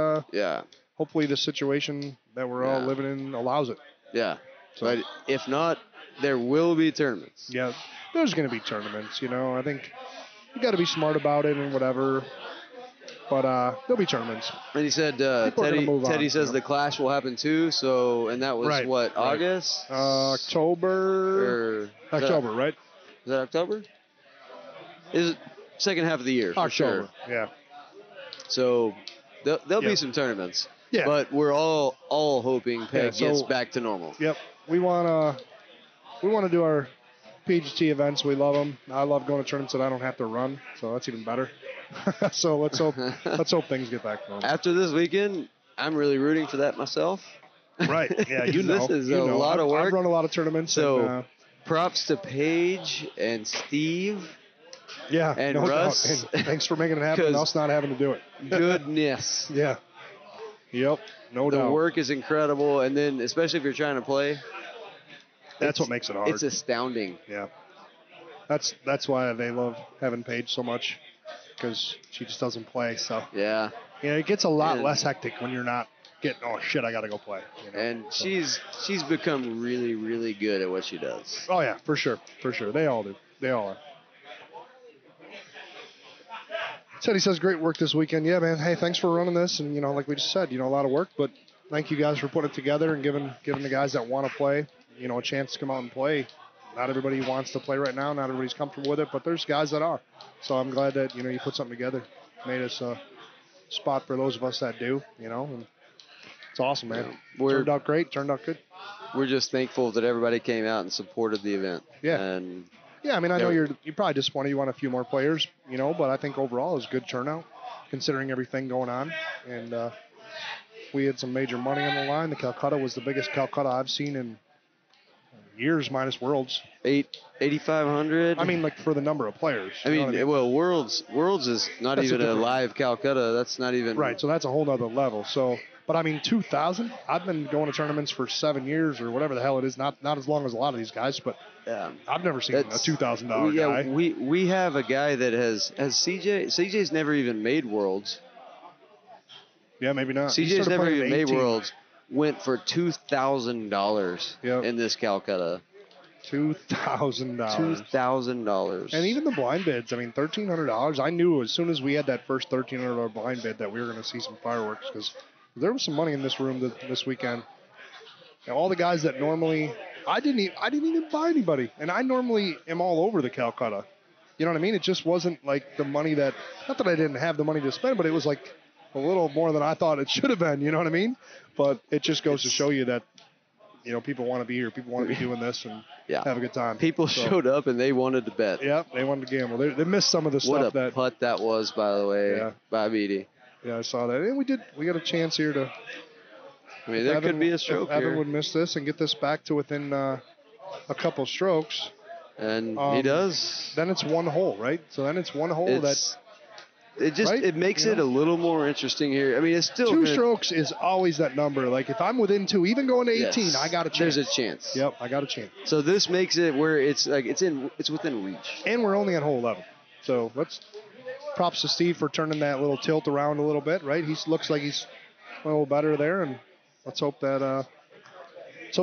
hopefully the situation that we're all living in allows it.
Yeah. So. But if not, there will be tournaments.
Yeah. There's going to be tournaments, I think you got to be smart about it and whatever. But there'll be tournaments.
And he said, Teddy says the Clash will happen too. So, and that was what, August?
October. October, right?
Is that October? Is it second half of the year?
October.
For sure.
Yeah.
So there'll be some tournaments.
Yeah.
But we're all hoping Peg gets back to normal.
Yep. We wanna do our PGT events. We love them. I love going to tournaments that I don't have to run, so that's even better. So let's hope things get back to normal.
After this weekend, I'm really rooting for that myself.
Right. Yeah,
This is a lot of work.
I've run a lot of tournaments.
So props to Paige and Steve.
Yeah.
And Russ.
And thanks for making it happen and us not having to do it.
Goodness.
Yeah. Yep. No doubt.
The work is incredible, and then especially if you're trying to play.
That's what makes it hard.
It's astounding.
Yeah. That's why they love having Paige so much, because she just doesn't play. So
yeah,
it gets a lot less hectic when you're not getting I gotta go play.
And she's become really, really good at what she does.
Oh yeah, for sure. They all do. They all are. Teddy says great work this weekend. Yeah, man. Hey, thanks for running this, and like we just said, a lot of work, but thank you guys for putting it together and giving the guys that want to play, a chance to come out and play. Not everybody wants to play right now. Not everybody's comfortable with it, but there's guys that are. So I'm glad that, you put something together, made us a spot for those of us that do, and it's awesome, man. Turned out great. Turned out good.
We're just thankful that everybody came out and supported the event.
Yeah.
And
yeah, I mean, I know you're probably disappointed. You want a few more players, but I think overall it was a good turnout considering everything going on. And we had some major money on the line. The Calcutta was the biggest Calcutta I've seen in years minus Worlds.
8,500.
I mean, like for the number of players.
I
you know
mean,
what
well, Worlds is not
That's a
even a
different-
live Calcutta. That's not even
Right, so that's a whole nother level. So, but I mean, 2,000. I've been going to tournaments for 7 years or whatever the hell it is. Not as long as a lot of these guys, but
Yeah.
I've never seen a
That's-
$2,000 guy.
we have a guy that has CJ. CJ's never even made Worlds.
Yeah, maybe not. He
CJ's
started
never
playing
even
at
made
18.
Worlds. Went for $2,000
Yep.
in this Calcutta.
$2,000.
$2,000.
And even the blind bids, I mean, $1,300. I knew as soon as we had that first $1,300 blind bid that we were going to see some fireworks because there was some money in this room this weekend. And all the guys that normally, I didn't even buy anybody, and I normally am all over the Calcutta. You know what I mean? It just wasn't like the money that, not that I didn't have the money to spend, but it was like a little more than I thought it should have been. You know what I mean? But it just goes to show you that, you know, people want to be here, people want to be doing this, and
Yeah.
have a good time.
People
So-
showed up and they wanted to bet.
Yeah, they wanted to gamble. They missed some of the
What
stuff
a
that.
putt that was, by the way,
Yeah.
by Beattie.
Yeah, I saw that, and we got a chance here to.
I mean, there
Evan,
could be a
if
stroke
Evan
here.
would miss this and get this back to within a couple strokes.
And he does.
Then it's one hole, right? So then it's one hole
It
right?
makes
You
it
know?
a little more interesting here. I mean, it's still
two
gonna-
strokes is always that number. Like if I'm within 2, even going to 18,
Yes,
I got a chance.
There's a chance.
Yep, I got a chance.
So this makes it where it's like it's within reach.
And we're only on hole 11. So props to Steve for turning that little tilt around a little bit, right? He looks like he's a little better there, and let's hope it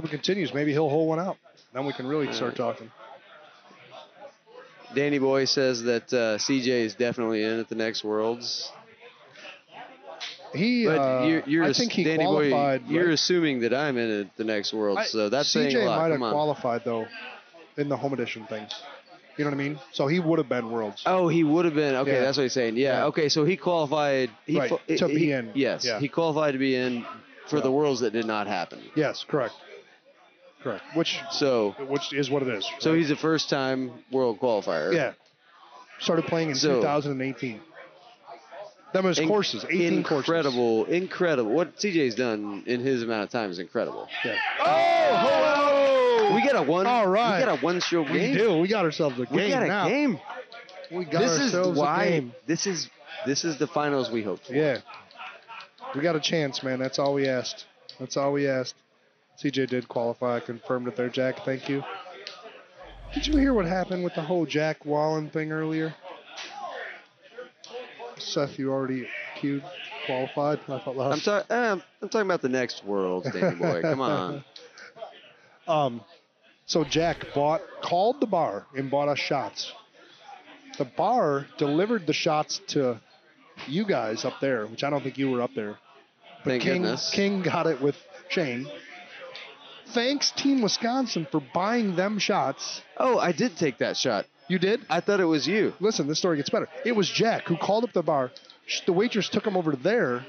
continues. Maybe he'll hole one out. Then we can really start talking.
Danny Boy says that CJ is definitely in at the next Worlds.
He,
But
I think he
Danny
qualified.
Boy, you're
right?
assuming that I'm in at the next Worlds, so that's
CJ
saying a lot.
might have
Come on.
qualified though in the home edition thing. You know what I mean? So he would have been Worlds.
Oh, he would have been. Okay,
Yeah.
that's what he's saying. Yeah.
Yeah.
Okay, so he qualified.
Right, to be in.
Yes,
Yeah.
he qualified to be in for the Worlds that did not happen.
Yes, correct. Which
So
is what it is.
So
right?
he's a first-time World qualifier.
Yeah. Started playing in
So-
2018. Them as courses, 18 courses.
Incredible. What CJ's done in his amount of time is incredible.
Yeah.
We got a one.
All right.
We got a one-stroke
We
game.
do. We got ourselves a game
We got a
now.
game.
We got
This is
ourselves a
why.
game.
This is the finals we hoped for.
Yeah. We got a chance, man. That's all we asked. CJ did qualify. Confirmed it there, Jack. Thank you. Did you hear what happened with the whole Jack Wallen thing earlier? Seth, you already qualified. I thought last.
I'm talking about the next Worlds, Danny Boy. Come on.
So Jack called the bar and bought us shots. The bar delivered the shots to you guys up there, which I don't think you were up there. But
Thank goodness.
King got it with Shane. Thanks, Team Wisconsin, for buying them shots.
Oh, I did take that shot.
You did?
I thought it was you.
Listen, this story gets better. It was Jack who called up the bar. The waitress took him over there.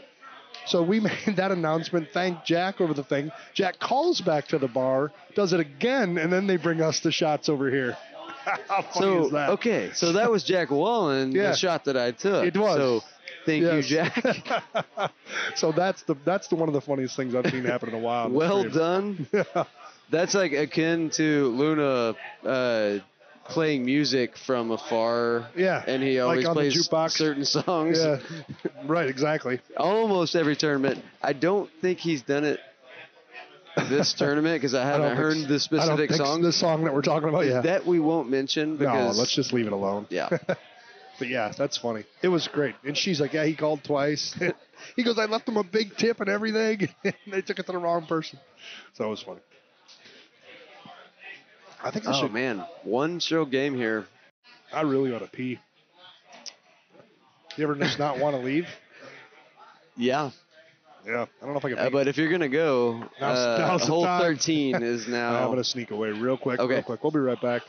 So we made that announcement, thanked Jack over the thing. Jack calls back to the bar, does it again, and then they bring us the shots over here. How funny is that?
Okay, so that was Jack Wallen,
Yeah.
the shot that I took.
It was.
So thank you,
Yes.
Jack.
So that's the one of the funniest things I've seen happen in a while.
Well
That's
done.
great.
That's like akin to Luna playing music from afar.
Yeah,
And he
like
always
on the
plays
jukebox.
certain songs.
Yeah, right, exactly.
Almost every tournament. I don't think he's done it this tournament because I haven't heard the specific
song.
song.
The song that we're talking about, yeah.
That we won't mention
No,
because
let's just leave it alone.
yeah.
But yeah, that's funny. It was great. And she's like, yeah, he called twice. He goes, I left him a big tip and everything. And they took it to the wrong person. So it was funny. I think I
Oh
should.
man, one stroke game here.
I really ought to pee. You ever just not want to leave?
Yeah,
Yeah. I don't know if I can.
but if you're gonna go,
Now's the
hole
time.
13 is
I'm
now.
going to sneak away real quick.
Okay.
Real quick. We'll be right back.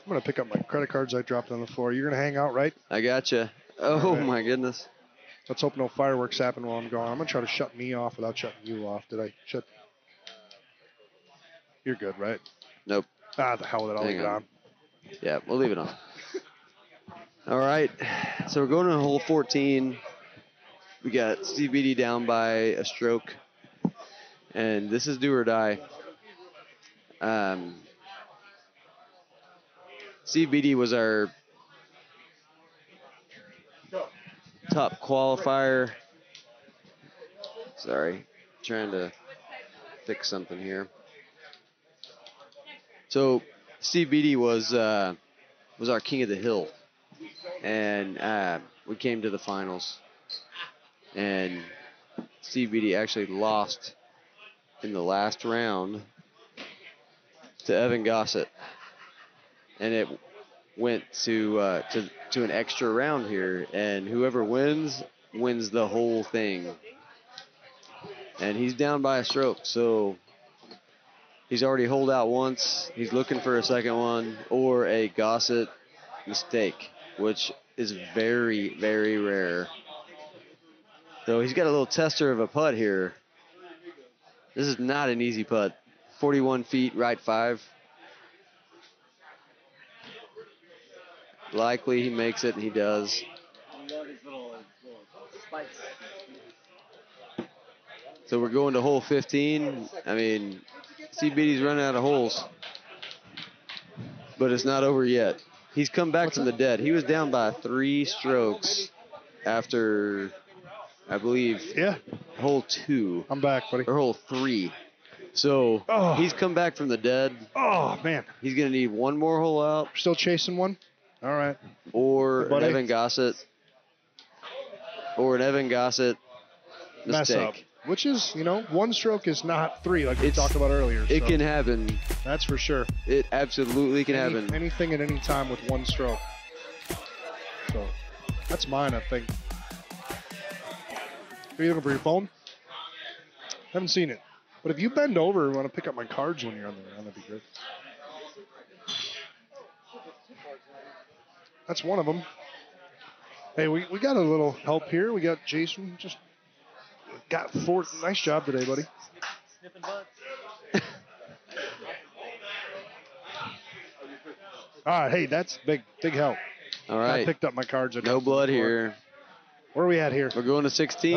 I'm going to pick up my credit cards I dropped on the floor. You're going to hang out, right?
I gotcha. Oh
right.
my goodness.
Let's hope no fireworks happen while I'm gone. I'm going to try to shut me off without shutting you off. Did I shut? You're good, right?
Nope.
Ah, the hell with it. I'll
Hang
leave it
on.
on.
Yeah, we'll leave it on. All right. So we're going to hole 14. We got Steve Beattie down by a stroke. And this is do or die. Steve Beattie was our top qualifier. Sorry, trying to fix something here. So Steve Beattie was our king of the hill, and we came to the finals, and Steve Beattie actually lost in the last round to Evan Gossett, and it went to an extra round here, and whoever wins the whole thing. And he's down by a stroke, so he's already holed out once. He's looking for a second one or a Gossett mistake, which is very, very rare. So he's got a little tester of a putt here. This is not an easy putt. 41 feet, right 5. Likely he makes it, and he does. So we're going to hole 15. I mean, Steve Beattie's running out of holes. But it's not over yet. He's come back from the dead. He was down by 3 strokes after, I believe, hole 2.
I'm back, buddy.
Or hole 3. So he's come back from the dead.
Oh, man.
He's going to need one more hole out.
Still chasing one? All right.
Or an Evan Gossett. Or an Evan Gossett
mess up.
mistake.
Which is, one stroke is not 3, like we talked about earlier.
It
so
can happen.
That's for sure.
It absolutely can happen.
Anything at any time with 1 stroke. So that's mine, I think. Are you looking for your phone? Haven't seen it. But if you bend over and want to pick up my cards when you're on the ground, that'd be great. That's one of them. Hey, we got a little help here. We got Jason just got 4. Nice job today, buddy.
Sniffing butts.
All right, hey, that's big help.
All right.
I picked up my cards.
No blood here.
Where are we at here?
We're going to 16.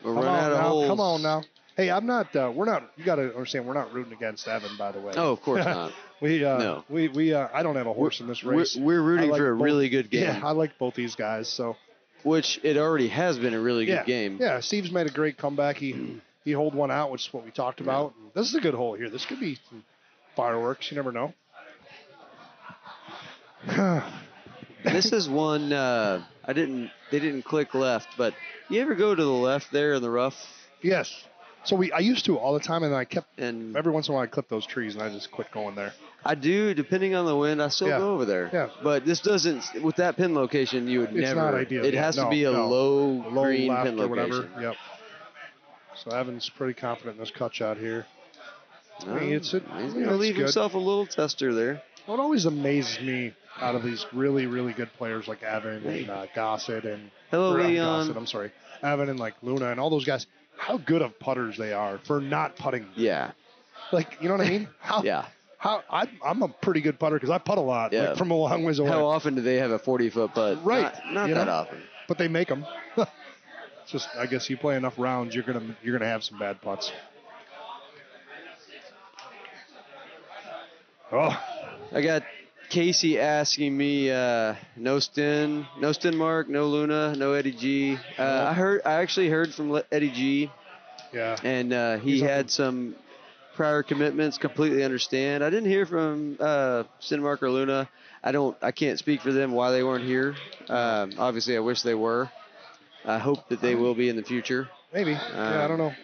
We're running out of
now.
holes.
Come on now. Hey, I'm not. We're not. You got to understand. We're not rooting against Evan, by the way.
Oh, of course not.
No. We. I don't have a horse in this race.
We're rooting for a really good game.
Yeah, I like both these guys. So.
Which it already has been a really good game.
Yeah, Steve's made a great comeback. He holed one out, which is what we talked about. This is a good hole here. This could be some fireworks. You never know.
This is one. They didn't click left, but you ever go to the left there in the rough?
Yes. So I used to all the time, and I kept.
And
every once in a while, I clip those trees, and I just quit going there.
I do, depending on the wind. I still go over there.
Yeah.
But this doesn't. With that pin location, you would never.
It's not ideal.
It has to be a low green
left
pin
or
location.
whatever. Yep. So Evan's pretty confident in this cut shot here.
No,
I mean,
he's going to leave himself a little tester there.
Well, it always amazes me out of these really, really good players like Evan and Gossett and
Leon.
Gossett, I'm sorry, Evan and like Luna and all those guys. How good of putters they are for not putting.
Yeah.
Like, you know what I mean? I'm a pretty good putter because I putt a lot, like from a long ways away.
How often do they have a 40-foot putt?
Right.
Not that often.
But they make them. It's just, I guess you play enough rounds, you're gonna have some bad putts. Oh.
I got Casey asking me, no Stin Mark, no Luna, no Eddie G. I actually heard from Eddie G.
Yeah.
And he had some prior commitments. Completely understand. I didn't hear from Stin Mark or Luna. I can't speak for them why they weren't here. Obviously, I wish they were. I hope that they will be in the future.
Maybe. I don't know.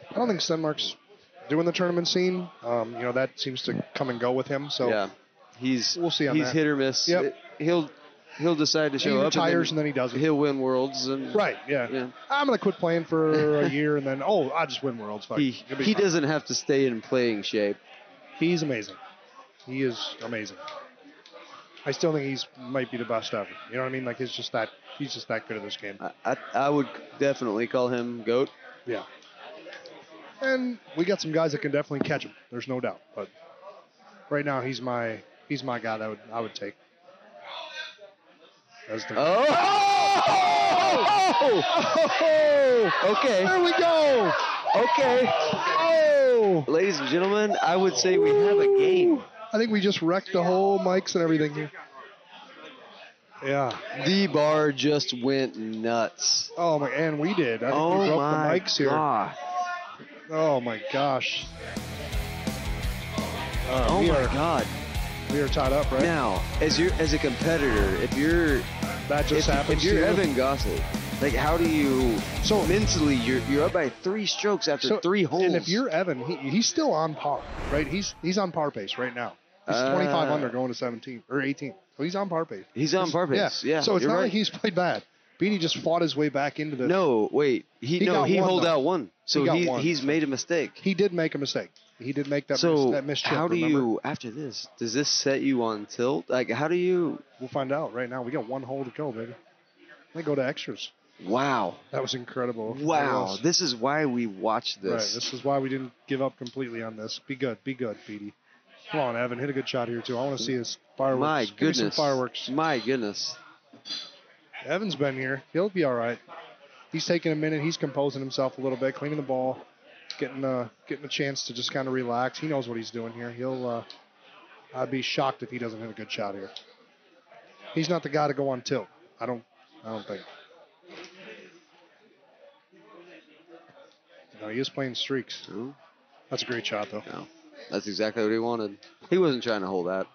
I don't think Stenmark's doing the tournament scene. That seems to come and go with him. So
yeah. We'll see on that. He's hit or miss.
Yep.
He'll decide to show up.
He retires and then he doesn't.
He'll win Worlds.
Right, yeah. I'm going to quit playing for a year and then, I'll just win Worlds.
He doesn't have to stay in playing shape.
He's amazing. He is amazing. I still think he's might be the best ever. You know what I mean? Like, he's just that good at this game.
I would definitely call him GOAT.
Yeah. And we got some guys that can definitely catch him. There's no doubt. But right now, he's my guy that I would take.
Okay.
There we go.
Okay.
Oh.
Ladies and gentlemen, I would say we have a game.
I think we just wrecked the whole mics and everything here. Yeah.
The bar just went nuts.
Oh my, and we did. I think we broke the mics here. Oh my gosh.
Oh my God.
We are tied up, right?
Now, as a competitor, if you're Evan Gossett, like how do you mentally you're up by 3 strokes after 3 holes.
And if you're Evan, he's still on par, right? He's on par pace right now. He's 25 under going to 17 or 18. So he's on par pace.
He's on par pace. Yeah.
So it's not like he's played bad. Beattie just fought his way back into the.
No, wait. He holed out 1. So he's made a mistake.
He did make a mistake. He did make that missed chip,
how do you, after this, does this set you on tilt? Like, how do you?
We'll find out right now. We got 1 hole to go, baby. They go to extras.
Wow.
That was incredible.
Wow. This is why we watched this.
Right. This is why we didn't give up completely on this. Be good, Beattie. Come on, Evan. Hit a good shot here, too. I want to see his fireworks.
My goodness.
Give me some fireworks.
My goodness.
Evan's been here. He'll be all right. He's taking a minute. He's composing himself a little bit, cleaning the ball, getting a chance to just kind of relax. He knows what he's doing here. I'd be shocked if he doesn't hit a good shot here. He's not the guy to go on tilt. I don't think. No, he is playing streaks.
Ooh.
That's a great shot, though.
No, that's exactly what he wanted. He wasn't trying to hold that.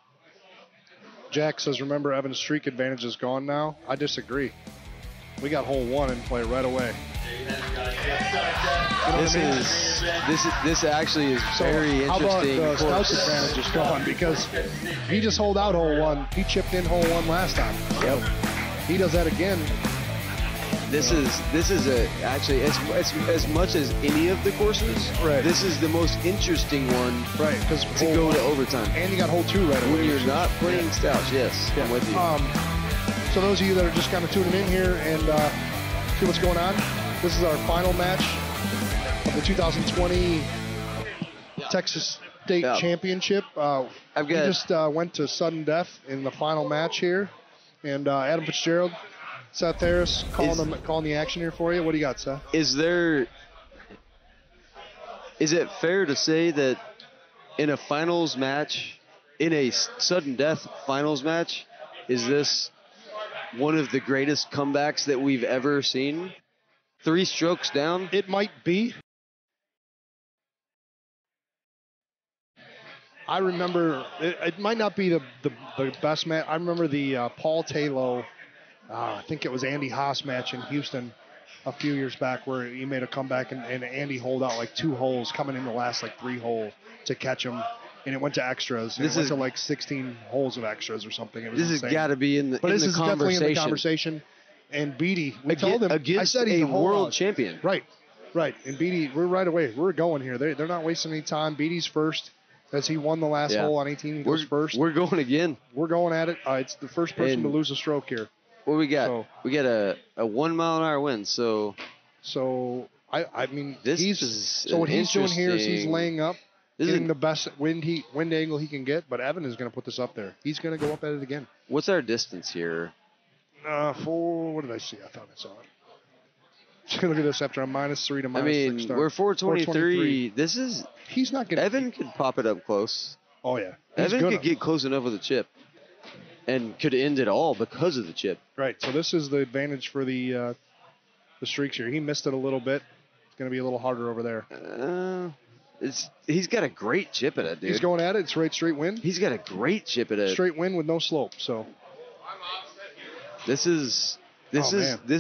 Jack says, remember, Evan's streak advantage is gone now. I disagree. We got hole 1 in play right away.
This actually is very
how
interesting.
How about the Stouts advantage is gone because he just holed out hole 1. He chipped in hole 1 last time.
Yep.
He does that again.
This is actually as much as any of the courses.
Right.
This is the most interesting one.
Right. Because
to go to overtime.
And you got hole 2 right away.
When you're not playing Stouts, yes, I'm with you.
So those of you that are just kind of tuning in here and see what's going on, this is our final match of the 2020 Texas State Championship. We just went to sudden death in the final match here, and Adam Fitzgerald, Seth Harris calling the action here for you. What do you got, Seth?
Is it fair to say that in a finals match, in a sudden death finals match, is this one of the greatest comebacks that we've ever seen? 3 strokes down?
It might be. I remember, it might not be the best match. I remember the Paul Taylor, I think it was Andy Haas match in Houston a few years back where he made a comeback and Andy holed out like 2 holes coming in the last like 3 holes to catch him. And it went to extras. It went to like 16 holes of extras or something. It was
this
insane.
has got to be in the
But
in
this
the
is
conversation.
definitely in the conversation. And Beattie, we told him, I said he's
a world champion.
Right. And Beattie, we're right away. We're going here. They're not wasting any time. Beattie's first. As he won the last hole on 18, he goes first.
We're going again.
We're going at it. It's the first person to lose a stroke here.
What we got? We got a 1 mile an hour wind. So
I mean,
what
he's doing here is he's laying up, getting the best wind angle he can get. But Evan is going to put this up there. He's going to go up at it again.
What's our distance here?
What did I see? I thought I saw it. Just look at this after a -3 to -6 start.
We're 423.
He's not going to.
Evan could pop it up close.
Oh, yeah.
Evan could get close enough with a chip and could end it all because of the chip.
Right. So this is the advantage for the streaks here. He missed it a little bit. It's going to be a little harder over there.
He's got a great chip at it, dude.
He's going at it. It's right straight wind.
He's got a great chip at it.
Straight wind with no slope. So
this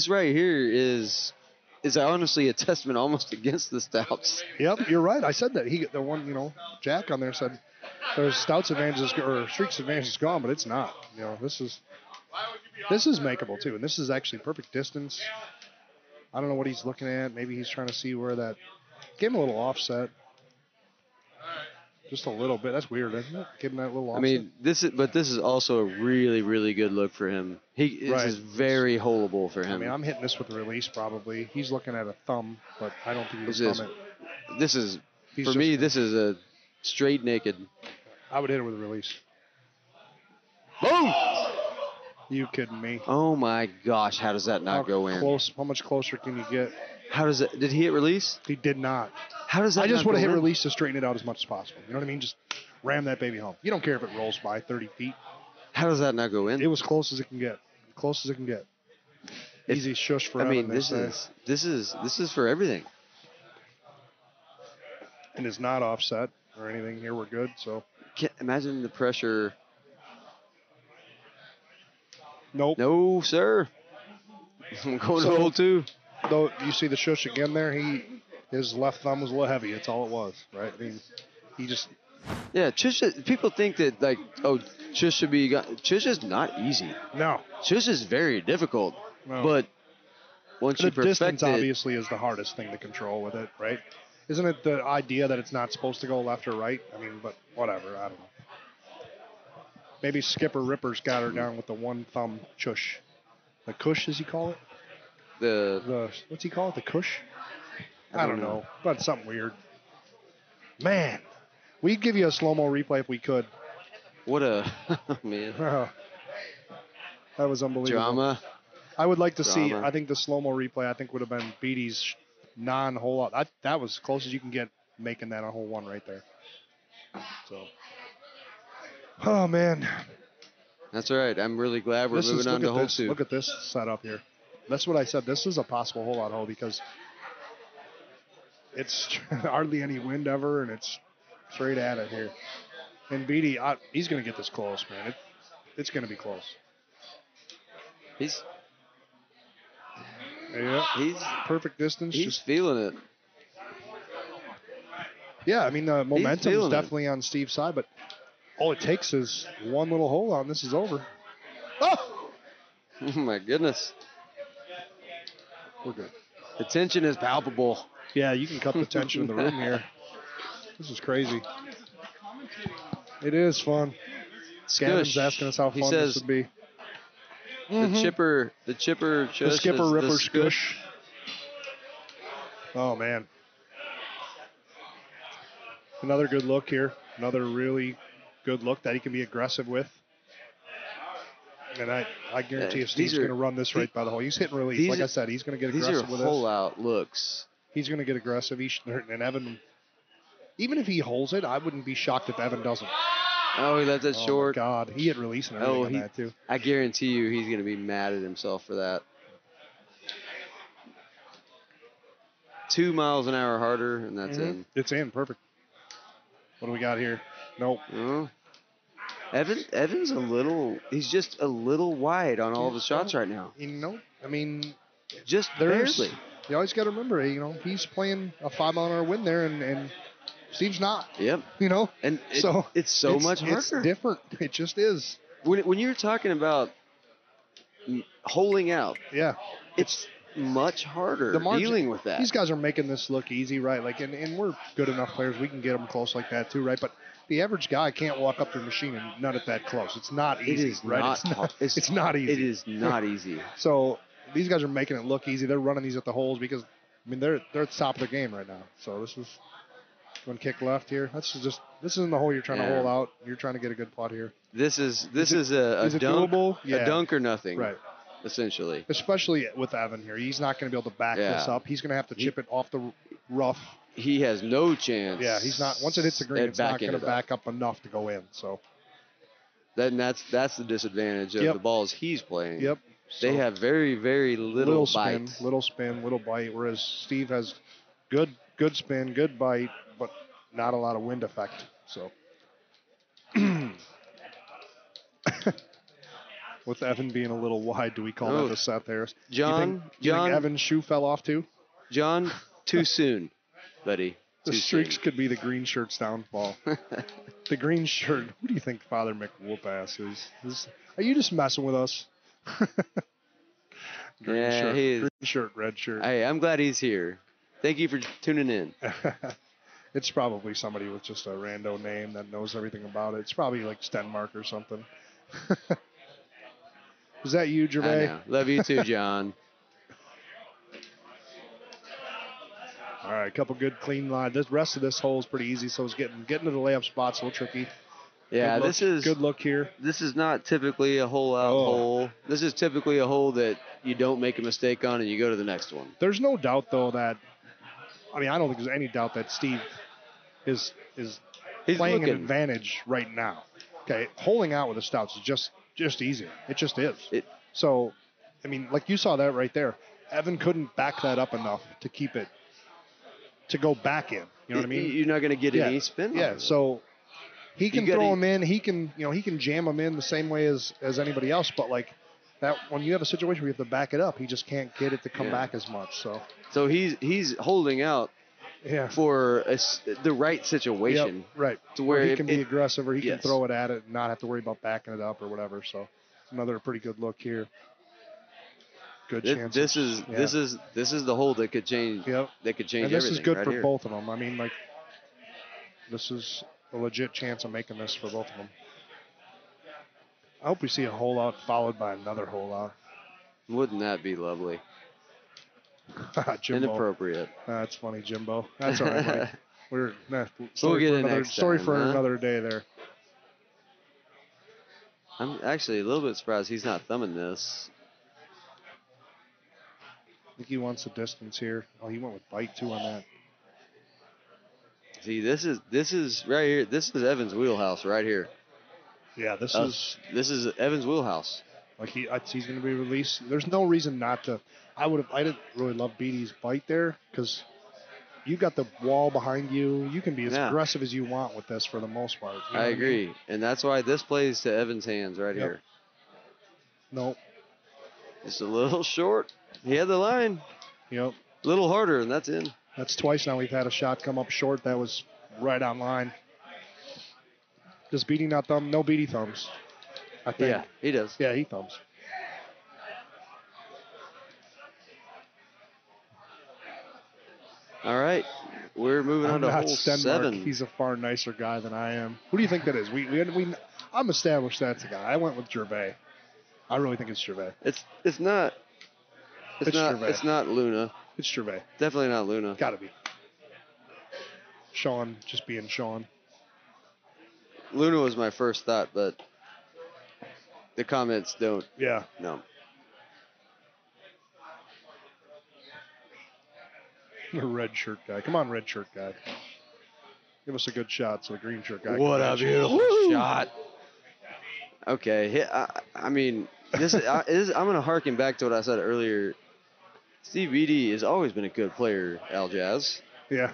right here is honestly a testament almost against the Stouts.
Yep, you're right. I said that. The one, Jack on there said there's Stouts advantages or Streaks advantage is gone, but it's not. This is makeable too, and this is actually perfect distance. I don't know what he's looking at. Maybe he's trying to see where that. Give him a little offset. Just a little bit. That's weird, isn't it? Give him that little offset.
I mean, this is also a really, really good look for him. This is very holeable for him.
I mean, I'm hitting this with the release probably. He's looking at a thumb, but I don't think he's thumb it.
This is a straight naked.
I would hit it with a release.
Boom!
You kidding me?
Oh my gosh! How does that not go in?
How much closer can you get?
How does it? Did he hit release?
He did not.
How does that?
I just
would
have hit release to straighten it out as much as possible. You know what I mean? Just Ram that baby home. You don't care if it rolls by 30 feet.
How does that not go in?
It was close as it can get. Close as it can get. Easy shush for Evan,
this is for everything.
And it's not offset or anything here. We're good. So
Can't imagine the pressure.
nope.
No, sir. I'm going to hole 2.
Though you see the shush again there, his left thumb was a little heavy. That's all it was, right? I mean, he just
People think that Chush should be. Chush is not easy.
no.
Chush is very difficult,
No.
but once
The
you perfect
distance
it,
obviously is the hardest thing to control with it, right? Isn't it the idea that it's not supposed to go left or right? I mean, but whatever. I don't know. Maybe Skipper Ripper's got her down with the one thumb chush. The cush, as you call it? The what's he call it? The cush? I don't know. But it's something weird. Man, we'd give you a slow-mo replay if we could.
What a man
That was unbelievable.
drama.
I would like to see,
Drama.
I think the slow-mo replay, I think, would have been Beattie's non-hole out. That was as close as you can get making that a hole 1 right there. So, oh, man.
That's all right. I'm really glad we're moving on to hole 2.
Look at this setup here. That's what I said. This is a possible hole-out hole because it's hardly any wind ever, and it's straight at it here. And Beattie, he's going to get this close, man. It's going to be close.
He's
Perfect distance.
he's feeling it.
Yeah, I mean, the momentum is
feeling it.
definitely on Steve's side, but all it takes is one little hole out, and this is over. Oh!
Oh my goodness.
We're good.
The tension is palpable.
Yeah, you can cut the tension in the room here. This is crazy. It is fun. Gavin's asking us how
He
fun
says
this would be.
the chipper
The
chush
Skipper
is
Ripper
the
Scush. Oh, man. Another good look here. Another really good look that he can be aggressive with. And I guarantee you Steve's going to run this right by the hole. He's hitting release. Like I said, he's going to get
These
aggressive
are
with this.
hole-out looks.
He's going to get aggressive. And Evan, even if he holds it, I wouldn't be shocked if Evan doesn't.
Oh, he left that
Oh,
short.
my God. He hit release and everything on that, too.
I guarantee you he's going to be mad at himself for that. 2 miles an hour harder, and that's in.
It's in. Perfect. What do we got here? Nope.
Oh. Evan's he's just a little wide on all of his shots right now.
You know, I mean,
Just
there's.
barely.
You always got to remember, he's playing a 5-mile-an-hour win there, and Steve's not.
Yep. And it's so much harder.
It's different. It just is.
When you're talking about holing out,
Yeah.
it's much harder
The margin-
dealing with that.
These guys are making this look easy, right? Like, and we're good enough players. We can get them close like that, too, right? But the average guy can't walk up to the machine and nut it that close. It's not easy,
It is
right?
not.
It's not easy.
It is not easy.
So these guys are making it look easy. They're running these at the holes because, I mean, they're at the top of their game right now. So this is one kick left here. This isn't the hole you're trying to hole out. You're trying to get a good putt here.
This is a
is it
dunk,
doable? Yeah.
a dunk or nothing,
Right.
essentially.
Especially with Evan here. He's not going to be able to back this up. He's going to have to chip it off the rough.
He has no chance.
Yeah, he's not. Once it hits the green,
at
it's not
backing
going to
it up.
back up enough to go in. So.
That's the disadvantage of
Yep.
the balls he's playing.
Yep.
They
So,
have very, very little
spin,
bite.
little spin, little bite. Whereas Steve has good spin, good bite, but not a lot of wind effect. So. With Evan being a little wide, do we call that the Seth Harris?
John,
Do you think Evan's shoe fell off too?
John, too soon, buddy.
The
Too
Streaks
soon.
could be the green shirt's downfall. The green shirt. Who do you think Father McWhoop-ass is? Are you just messing with us? Green
Yeah,
shirt,
he is.
green shirt, red shirt.
Hey, I'm glad he's here. Thank you for tuning in.
It's probably somebody with just a rando name that knows everything about it. It's probably like Stenmark or something. Is that you,
I
Gervais?
know. Love you too, John.
All right, a couple good clean lines. The rest of this hole is pretty easy, so it's getting to the layup spot's a little tricky.
Yeah,
Good look, good look here.
This is not typically a hole-out hole. This is typically a hole that you don't make a mistake on and you go to the next one.
There's no doubt though that, I mean, I don't think there's any doubt that Steve is
He's
playing an
looking.
advantage right now. Okay, holding out with the Stouts is just easy. It just is. So, I mean, like you saw that right there. Evan couldn't back that up enough to keep it, to go back in. You know what I mean?
You're not going to get any spin.
Yeah, so he can
gotta-
throw him in. He can, he can jam him in the same way as anybody else. But like that, when you have a situation where you have to back it up, he just can't get it to come back as much.
So he's holding out for the right situation.
Yep, right.
To where
he can be aggressive, or he can
Yes.
throw it at it and not have to worry about backing it up or whatever. So another pretty good look here. Good chance.
This is the hole that could change.
Yep.
That could change
And this
everything.
is good
right
for
here.
both of them. I mean, like, this is a legit chance of making this for both of them. I hope we see a hole out followed by another hole out.
Wouldn't that be lovely?
Jimbo.
Inappropriate.
That's funny, Jimbo. That's all right, Mike. We'll
get it next
story
time,
for
huh?
another day there.
I'm actually a little bit surprised he's not thumbing this.
I think he wants the distance here. Oh, he went with bite too on that.
See, this is right here. This is Evan's wheelhouse right here.
Yeah, this
is Evan's wheelhouse.
like he's going to be released. There's no reason not to. I didn't really love Beattie's bite there because you got the wall behind you. You can be as aggressive as you want with this for the most part. You know
I
what
agree,
mean?
and that's why this plays to Evan's hands right here.
Nope.
Just a little short. He had the line.
Yep.
A little harder, and that's in.
That's twice now we've had a shot come up short that was right on line. Does Beattie not thumb? No Beattie thumbs. I think.
Yeah, he does.
Yeah, he thumbs.
All right, we're moving on to
not
hole
Stenmark.
7.
He's a far nicer guy than I am. Who do you think that is? I'm established that's the guy. I went with Gervais. I really think it's Gervais.
It's not. It's not.
Gervais.
It's not Luna.
It's Gervais.
Definitely not Luna.
Gotta be. Sean, just being Sean.
Luna was my first thought, but the comments don't.
Yeah.
No.
The red shirt guy. Come on, red shirt guy. Give us a good shot so the green shirt guy
What
can
a
match it.
beautiful shot. Okay. I mean, this is, I'm going to harken back to what I said earlier. Steve Beattie has always been a good player, Al Jazz.
Yeah.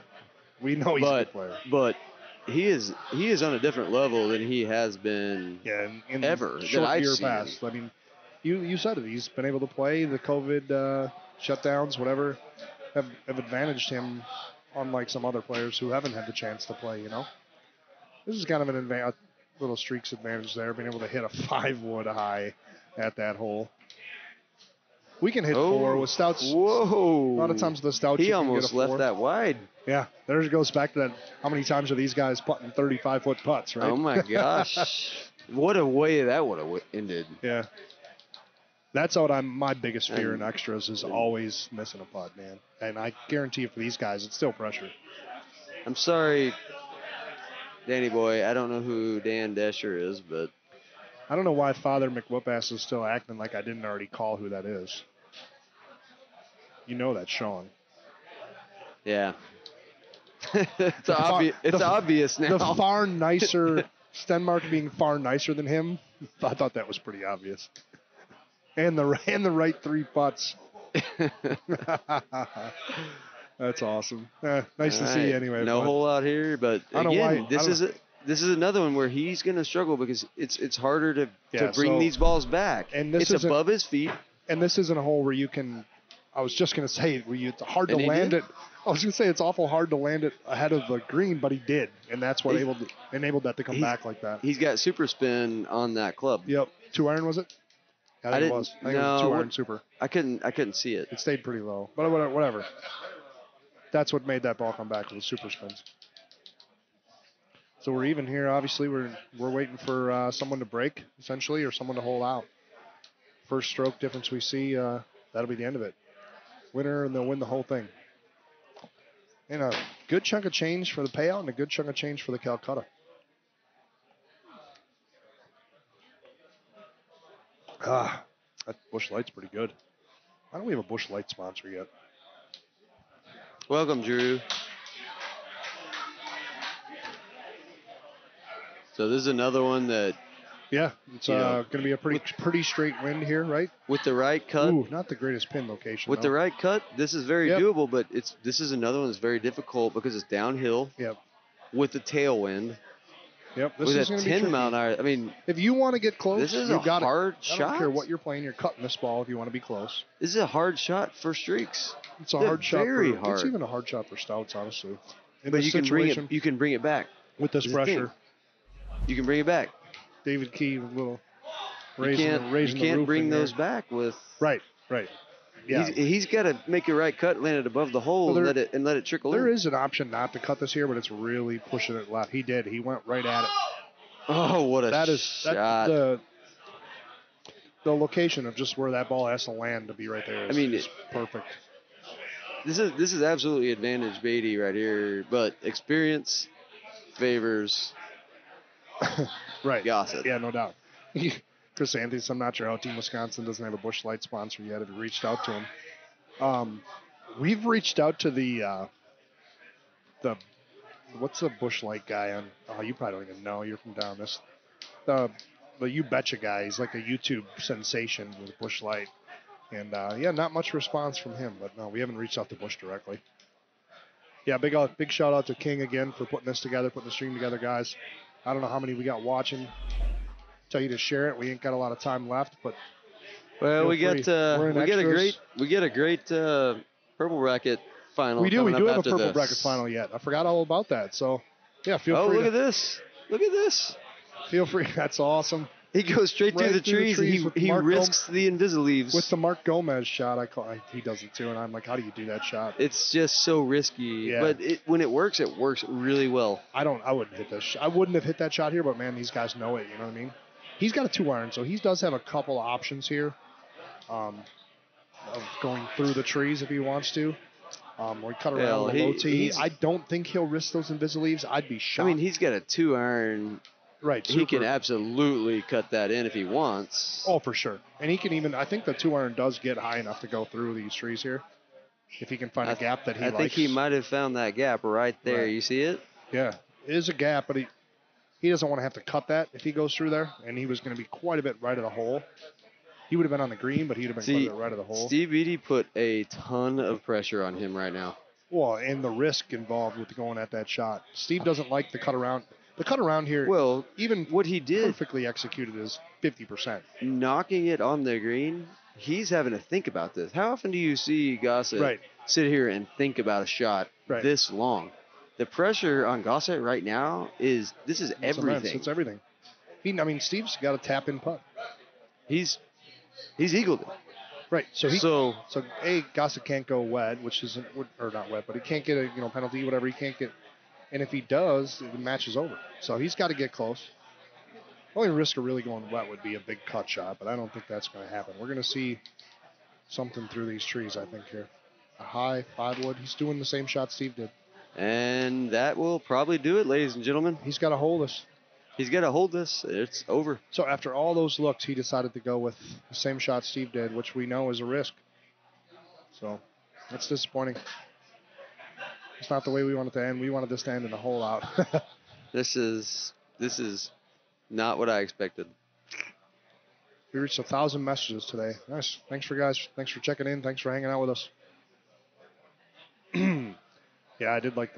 We know he's a good player.
But he is on a different level than he has been
in
ever that
short
I've
year
seen.
past. I mean, you said it. He's been able to play. The COVID shutdowns, whatever, have advantaged him, unlike some other players who haven't had the chance to play. This is kind of a little Streaks advantage there, being able to hit a 5-wood high at that hole. We can hit 4 with Stouts.
Whoa!
A lot of times the Stouts.
He
you can
almost
get a 4.
left that wide.
Yeah, there it goes back to that. How many times are these guys putting 35-foot putts, right?
Oh my gosh! What a way that would have ended.
Yeah. That's what my biggest fear in extras is always missing a putt, man. And I guarantee you for these guys, it's still pressure.
I'm sorry, Danny boy. I don't know who Dan Desher is, but
I don't know why Father McWhoopass is still acting like I didn't already call who that is. You know that's Sean.
yeah. It's obvious now.
The far nicer, Stenmark being far nicer than him, I thought that was pretty obvious. And the right 3 putts. That's awesome. Nice to see you anyway.
No
bud.
hole out here, but
I don't know
again,
why-
this is another one where he's going to struggle because it's harder to bring
so-
these balls back.
and this
it's
isn't-
above his feet.
And this isn't a hole where you can. I was just going to say it's hard to
And he
land
did?
it. I was going to say it's awful hard to land it ahead of the green, but he did, and that's what enabled that to come back like that.
He's got super spin on that club.
Yep, 2-iron was it? I think it was. I think it was 2-iron super.
I couldn't see it.
It stayed pretty low, but whatever. That's what made that ball come back with the super spins. So we're even here. Obviously, we're waiting for someone to break essentially, or someone to hole out. First stroke difference we see, that'll be the end of it. Winner, and they'll win the whole thing. And a good chunk of change for the payout and a good chunk of change for the Calcutta. That Busch Light's pretty good. Why don't we have a Busch Light sponsor yet?
Welcome, Drew. So this is another one that,
Yeah, it's going to be a pretty straight wind here, right?
with the right cut,
Ooh, not the greatest pin location.
with the
though.
right cut, this is very doable. But this is another one that's very difficult because it's downhill.
Yep.
With the tailwind.
Yep. This
With
is
a
going to be
10
tricky.
mile an hour. I mean,
If you want to get close,
this is
you
a
got
hard
I
shot.
don't care what you're playing. You're cutting this ball if you want to be close.
This is a hard shot for Streaks.
It's a
They're
hard shot.
very
It's
hard.
even a hard shot for Stouts, honestly. In
But
this
you can bring
situation,
it. You can bring it back.
with this
Here's the thing.
pressure.
You can bring it back.
David Key with a little
You
raising,
can't.
raising
You
the
can't
roof
bring
in
those
there.
back with.
Right. Yeah.
He's got to make a right cut, land it above the hole,
Well,
and let it trickle
There
in.
is an option not to cut this here, but it's really pushing it left. He did. He went right at it.
Oh, what a
That is
shot!
the location of just where that ball has to land to be right there. Is perfect.
This is absolutely advantage Beattie right here, but experience favors
Right.
Gossett.
Yeah, no doubt. Chris Anthony, I'm not sure how Team Wisconsin doesn't have a Busch Light sponsor yet. Have reached out to him. We've reached out to the what's the Busch Light guy on? Oh, you probably don't even know. You're from down this. The You Betcha guy. He's like a YouTube sensation with Busch Light. And, not much response from him. But, no, we haven't reached out to Busch directly. Yeah, big shout out to King again for putting this together, putting the stream together, guys. I don't know how many we got watching. Tell you to share it. We ain't got a lot of time left, but
Well, we
feel
get
free. We're in
we get a great purple bracket final.
we do
coming up
have a
after
purple
this.
bracket final yet. I forgot all about that. So, yeah, feel free.
Look at this! Look at this!
Feel free. That's awesome.
He goes straight
Right
through the
through the
trees.
trees with
He
Mark
risks the Invisileaves.
With the Mark Gomez shot, he does it too, and I'm like, how do you do that shot?
It's just so risky.
Yeah.
But when it works really well.
I wouldn't hit this. I wouldn't have hit that shot here, but man, these guys know it. You know what I mean? He's got a 2-iron, so he does have a couple options here, of going through the trees if he wants to. Or cut around the low tee. I don't think he'll risk those Invisileaves. I'd be shocked.
I mean, he's got a 2-iron.
right.
He can
super.
absolutely cut that in if he wants.
Oh, for sure. And he can even. I think the 2-iron does get high enough to go through these trees here, if he can find a gap that he likes.
I think he might have found that gap right there.
Right.
You see it?
Yeah, it is a gap, but he doesn't want to have to cut that if he goes through there. And he was going to be quite a bit right of the hole. He would have been on the green, but he'd have been quite a bit right of the hole.
Steve Beattie put a ton of pressure on him right now.
Well, and the risk involved with going at that shot. Steve doesn't like the cut around. The cut around here,
Well,
even
what he did,
perfectly executed, is 50%.
knocking it on the green, he's having to think about this. How often do you see Gossett sit here and think about a shot this long? The pressure on Gossett right now is everything.
It's everything. Steve's got a tap-in putt.
He's eagled it.
Right. So Gossett can't go wet, which isn't, or not wet, but he can't get a penalty, whatever. He can't get, and if he does, the match is over. So he's got to get close. The only risk of really going wet would be a big cut shot, but I don't think that's going to happen. We're going to see something through these trees, I think, here. A high 5-wood. He's doing the same shot Steve did.
And that will probably do it, ladies and gentlemen.
He's got to hold us.
He's got to hold this. It's over.
So after all those looks, he decided to go with the same shot Steve did, which we know is a risk. So that's disappointing. It's not the way we wanted to end. We wanted this to end in a hole out.
This is not what I expected.
We reached 1,000 messages today. Nice. Thanks for checking in. Thanks for hanging out with us. Yeah, I did like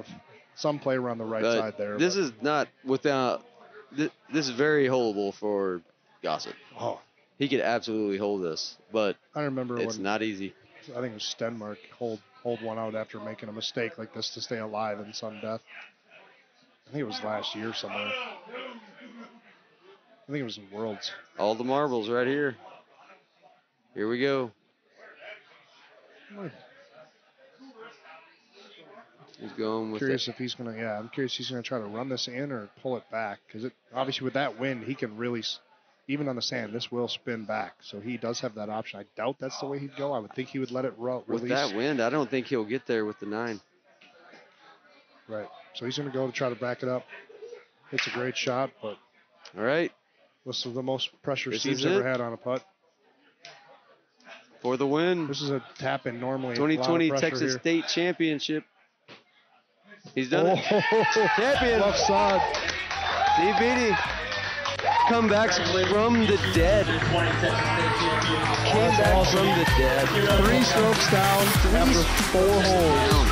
some play around the right side there.
This is not without. This is very holdable for Gossett.
Oh,
he could absolutely hold this, but
I remember
it's not easy.
I think it was Stenmark hold one out after making a mistake like this to stay alive in sudden death. I think it was last year somewhere. I think it was in Worlds.
All the marbles right here. Here we go. He's going with
curious if he's gonna. Yeah, I'm curious if he's gonna try to run this in or pull it back, because obviously with that wind he can really, even on the sand, this will spin back. So he does have that option. I doubt that's the way he'd go. I would think he would let it release.
With that wind, I don't think he'll get there with the 9.
Right. So he's gonna go to try to back it up. It's a great shot, but
all right.
This is the most pressure Steve's ever had on a putt.
For the win.
This is a tap in normally.
2020 Texas State Championship. He's done it.
Champion. Left side.
Steve Beattie. Comebacks from the dead. Came back from the dead.
3 strokes down after 4 holes.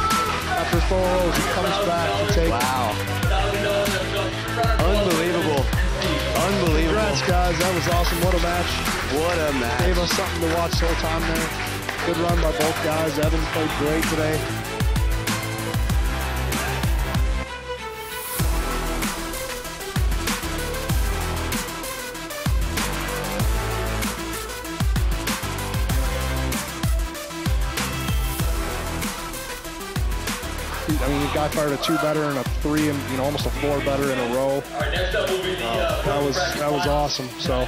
After 4 holes, he comes back to take.
Wow. Unbelievable. Unbelievable.
Congrats, guys. That was awesome. What a match.
What a match.
Gave us something to watch the whole time there. Good run by both guys. Evan played great today. I mean, the guy fired a 2 better and a 3 and almost a 4 better in a row. That was awesome. So,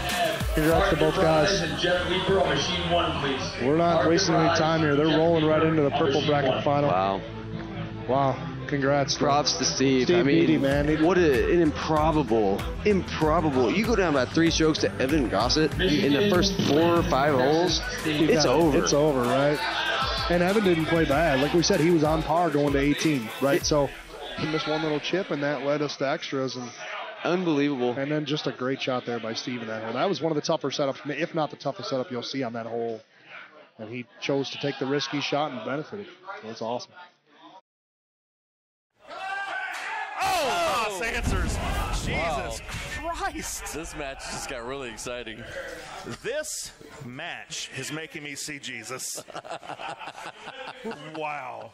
congrats to both guys. We're not wasting any time here. They're rolling right into the purple bracket final. Wow. Congrats.
Props to Steve.
Steve Beattie, man.
What an improbable. You go down by 3 strokes to Evan Gossett in the first 4 or 5 holes. It's over.
It's over, right? And Evan didn't play bad. Like we said, he was on par going to 18, right? So he missed 1 little chip, and that led us to extras. And
unbelievable.
And then just a great shot there by Steve in that hole. That was one of the tougher setups, if not the toughest setup you'll see on that hole. And he chose to take the risky shot and benefited. So that's awesome.
Oh, answers. Jesus
Wow.
Christ.
This match just got really exciting.
This match is making me see Jesus. Wow.